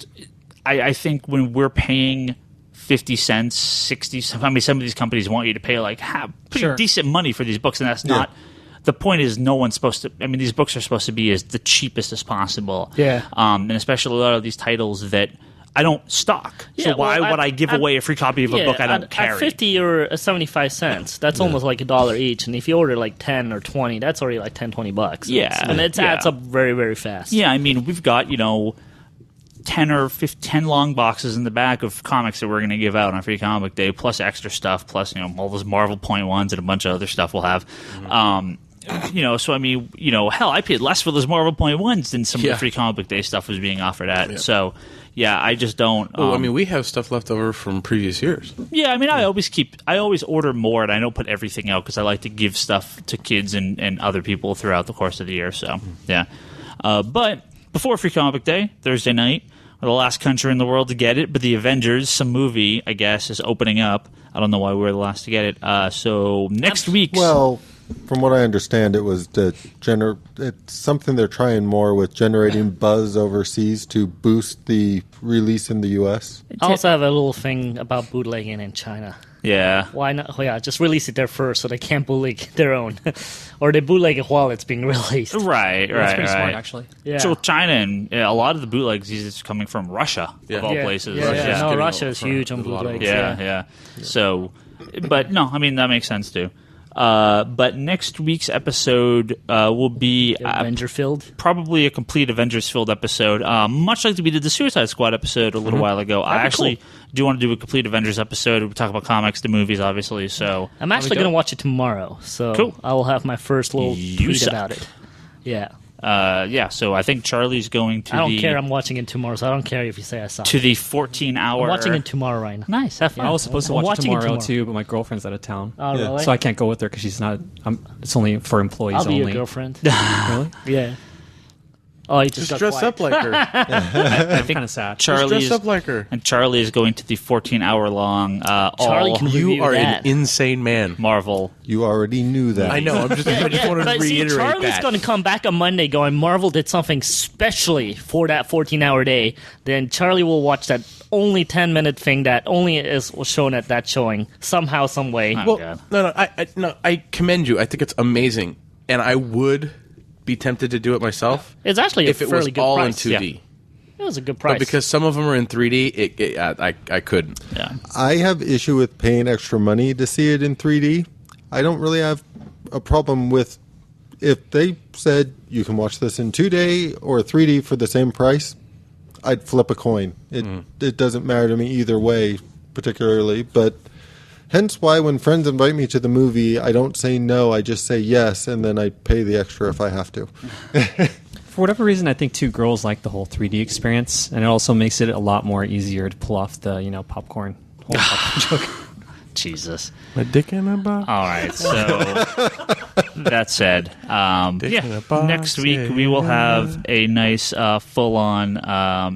Speaker 1: I think when we're paying 50 cents, 60 cents, I mean, some of these companies want you to pay like pretty decent money for these books, and that's not. The point is, no one's supposed to. I mean, these books are supposed to be as the cheapest as possible.
Speaker 5: Yeah.
Speaker 1: And especially a lot of these titles that I don't stock. Yeah, so why would I give away a free copy of a book I don't carry?
Speaker 5: At 50 or 75 cents, that's almost like $1 each. And if you order like 10 or 20, that's already like $10-20.
Speaker 1: Yeah.
Speaker 5: And it adds up very, very fast.
Speaker 1: Yeah, I mean, we've got, 10 or 10 long boxes in the back of comics that we're going to give out on Free Comic Day, plus extra stuff, plus, all those Marvel Point Ones and a bunch of other stuff we'll have. so I mean, hell, I paid less for those Marvel Point Ones than some of the free comic book day stuff was being offered at. Yeah. So, I just don't.
Speaker 2: Well, I mean, we have stuff left over from previous years.
Speaker 1: Yeah, I mean, I always order more, and I don't put everything out because I like to give stuff to kids and other people throughout the course of the year. So, yeah. But before Free Comic Book Day, Thursday night, we're the last country in the world to get it, but the Avengers, some movie, I guess, is opening up. I don't know why we were the last to get it. So next week.
Speaker 3: Well, from what I understand, it was it's something they're trying more with generating buzz overseas to boost the release in the U.S.
Speaker 5: I also have a little thing about bootlegging in China.
Speaker 1: Yeah.
Speaker 5: Why not? Oh, yeah, just release it there first so they can't bootleg their own. Or they bootleg it while it's being released.
Speaker 1: Right.
Speaker 4: That's pretty smart, actually.
Speaker 5: Yeah.
Speaker 1: So China and a lot of the bootlegs is coming from Russia, of all places.
Speaker 5: Yeah. No, Russia is huge on bootlegs.
Speaker 1: Yeah. So, but no, I mean, that makes sense too. But next week's episode will be
Speaker 5: Avenger-filled,
Speaker 1: probably a complete Avengers-filled episode, much like we did the Suicide Squad episode a little while ago. I actually do want to do a complete Avengers episode. We talk about comics, the movies, obviously. So
Speaker 5: I'm actually going to watch it tomorrow. So I will have my first little tweet about it. Yeah.
Speaker 1: So I think Charlie's going to
Speaker 5: I don't care. I'm watching it tomorrow, so I don't care if you say I saw it.
Speaker 1: To the 14-hour...
Speaker 5: I'm watching it tomorrow right now.
Speaker 1: Nice. Have fun.
Speaker 4: I was supposed to watch it tomorrow, too, but my girlfriend's out of town.
Speaker 5: Oh, really?
Speaker 4: So I can't go with her because she's not... it's only for employees
Speaker 5: I'll be
Speaker 4: only.
Speaker 5: your girlfriend.
Speaker 4: Really?
Speaker 5: Yeah. Oh, you just got
Speaker 2: dress up like her.
Speaker 4: I'm kind of sad.
Speaker 2: Dress up like her.
Speaker 1: And Charlie is going to the 14-hour-long
Speaker 5: Charlie can
Speaker 2: You are
Speaker 5: that.
Speaker 2: an insane man.
Speaker 1: Marvel.
Speaker 3: You already knew that.
Speaker 2: I know. I just wanted to reiterate
Speaker 5: Charlie's
Speaker 2: that.
Speaker 5: going to come back on Monday going, Marvel did something specially for that 14-hour day. Then Charlie will watch that only 10-minute thing that only was shown at that showing somehow, some way.
Speaker 1: Oh,
Speaker 2: well, I commend you. I think it's amazing, and I would be tempted to do it myself.
Speaker 5: It's actually
Speaker 2: if it was
Speaker 5: good
Speaker 2: all
Speaker 5: price.
Speaker 2: in 2D.
Speaker 5: It was a good price.
Speaker 2: But because some of them are in 3D, I couldn't.
Speaker 1: Yeah.
Speaker 3: I have issue with paying extra money to see it in 3D. I don't really have a problem with if they said you can watch this in 2D or 3D for the same price. I'd flip a coin. It doesn't matter to me either way, particularly. But hence why when friends invite me to the movie, I don't say no. I just say yes, and then I pay the extra if I have to.
Speaker 4: For whatever reason, I think two girls like the whole 3D experience, and it also makes it a lot more easier to pull off the popcorn joke.
Speaker 1: Jesus.
Speaker 2: My dick in a box.
Speaker 1: All right, so that said, next week we will have a nice full-on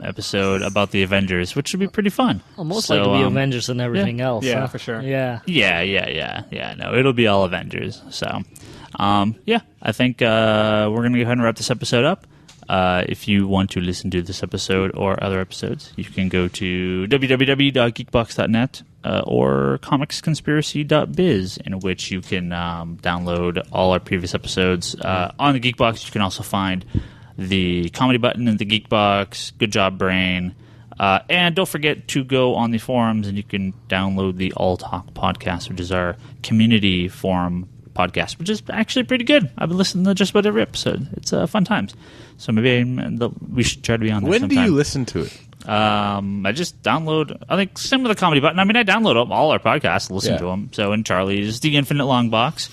Speaker 1: episode about the Avengers, which should be pretty fun.
Speaker 5: Well, most likely be Avengers and everything else.
Speaker 4: Yeah,
Speaker 5: huh?
Speaker 4: for sure.
Speaker 5: Yeah.
Speaker 1: No, it'll be all Avengers. So, I think we're going to go ahead and wrap this episode up. If you want to listen to this episode or other episodes, you can go to www.geekbox.net or comicsconspiracy.biz, in which you can download all our previous episodes. On the Geekbox, you can also find the comedy button in the Geekbox, Good Job Brain, and don't forget to go on the forums and you can download the All Talk podcast, which is our community forum podcast, which is actually pretty good. I've been listening to just about every episode. It's fun times. So maybe we should try to be on there
Speaker 2: When
Speaker 1: sometime.
Speaker 2: do you listen to it?
Speaker 1: I just download, I think, same with the comedy button. I mean, I download all our podcasts, listen to them. So in Charlie's, The Infinite Long Box,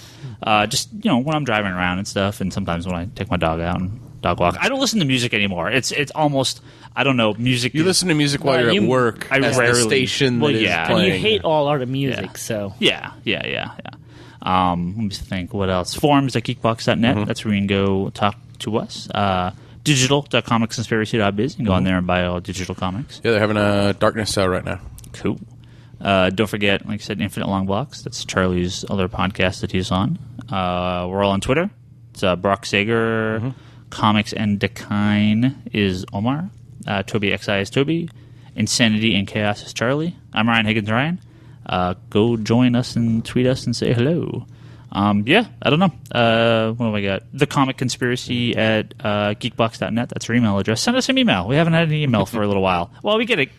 Speaker 1: just, when I'm driving around and stuff, and sometimes when I take my dog out and dog walk. I don't listen to music anymore. It's almost, I don't know, music.
Speaker 2: You listen to music while you're at work.
Speaker 1: I
Speaker 2: as
Speaker 1: rarely.
Speaker 2: The station that is
Speaker 5: And
Speaker 2: playing.
Speaker 5: you hate all art of music, so.
Speaker 1: Yeah. Let me think. What else? Forums at geekbox.net. That's where you can go talk to us. Digital.comicsconspiracy.biz. You can go on there and buy all digital comics.
Speaker 2: Yeah, they're having a darkness sale right now.
Speaker 1: Cool. Don't forget, like I said, Infinite Long Box. That's Charlie's other podcast that he's on. We're all on Twitter. It's Brock Sager. Comics and Decline is Omar. Toby XI is Toby. Insanity and Chaos is Charlie. I'm Ryan Higgins. Ryan. Go join us and tweet us and say hello. I don't know. What have I got? The Comic Conspiracy at geekbox.net. That's our email address. Send us an email. We haven't had an email for a little while. Well, we get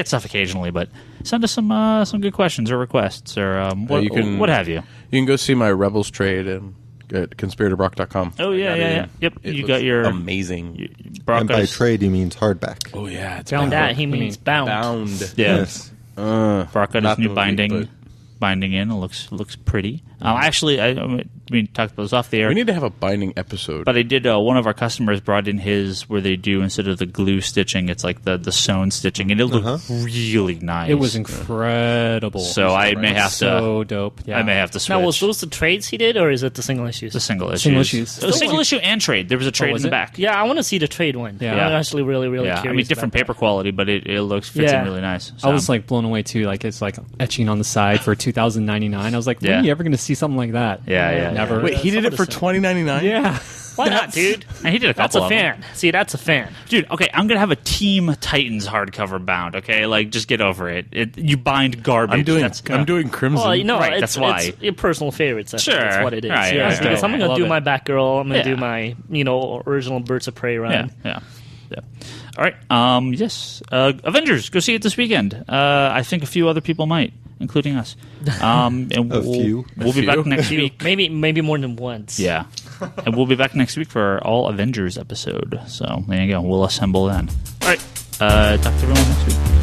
Speaker 1: stuff occasionally, but send us some good questions or requests or what have you.
Speaker 2: You can go see my Rebels trade at conspiratorbrock.com.
Speaker 1: Oh, yeah. Yep. You got your
Speaker 2: amazing.
Speaker 3: And by trade, he means hardback.
Speaker 2: Oh, yeah. It's
Speaker 5: Bound. That he means bound.
Speaker 2: Bound.
Speaker 1: Yes. Brock got his new binding. binding in. It looks pretty. We talked about this off the air.
Speaker 2: We need to have a binding episode.
Speaker 1: But I did. One of our customers brought in his where they do, instead of the glue stitching, it's like the sewn stitching, and it looked really nice.
Speaker 4: It was incredible.
Speaker 1: So I may have
Speaker 4: so dope. Yeah.
Speaker 1: I may have to switch.
Speaker 5: Now, was those the trades he did, or is it the single issues?
Speaker 1: The single issues.
Speaker 4: Single issues.
Speaker 1: It was single issue and trade. There was a trade in the back.
Speaker 5: Yeah, I want to see the trade one.
Speaker 4: Yeah.
Speaker 5: I'm actually really curious.
Speaker 1: I mean, different paper quality, but it fits in really nice. So.
Speaker 4: I was like blown away too. Like it's like etching on the side for $2,099. I was like, when are you ever going to see something like that?
Speaker 1: Yeah.
Speaker 4: Never.
Speaker 2: Wait, he did it for $20.99?
Speaker 4: Yeah.
Speaker 5: Why not, dude?
Speaker 1: And he did a couple.
Speaker 5: That's a
Speaker 1: of
Speaker 5: fan.
Speaker 1: them.
Speaker 5: See, that's a fan,
Speaker 1: dude. Okay, I'm gonna have a Team Titans hardcover bound. Okay, like just get over it. You bind garbage.
Speaker 2: I'm doing Crimson.
Speaker 5: Well, you know,
Speaker 1: right,
Speaker 5: it's,
Speaker 1: that's why.
Speaker 5: it's your personal favorites.
Speaker 1: Sure,
Speaker 5: that's what it is.
Speaker 1: right,
Speaker 5: yeah,
Speaker 1: right,
Speaker 5: because I'm gonna do my Batgirl. I'm gonna do
Speaker 1: Yeah.
Speaker 5: my original Birds of Prey run.
Speaker 1: Yeah. All right. Yes. Avengers. Go see it this weekend. I think a few other people might, including us. And We'll be back next week.
Speaker 5: Maybe more than once.
Speaker 1: Yeah. And we'll be back next week for our all Avengers episode. So there you go. We'll assemble then. All right. Talk to everyone next week.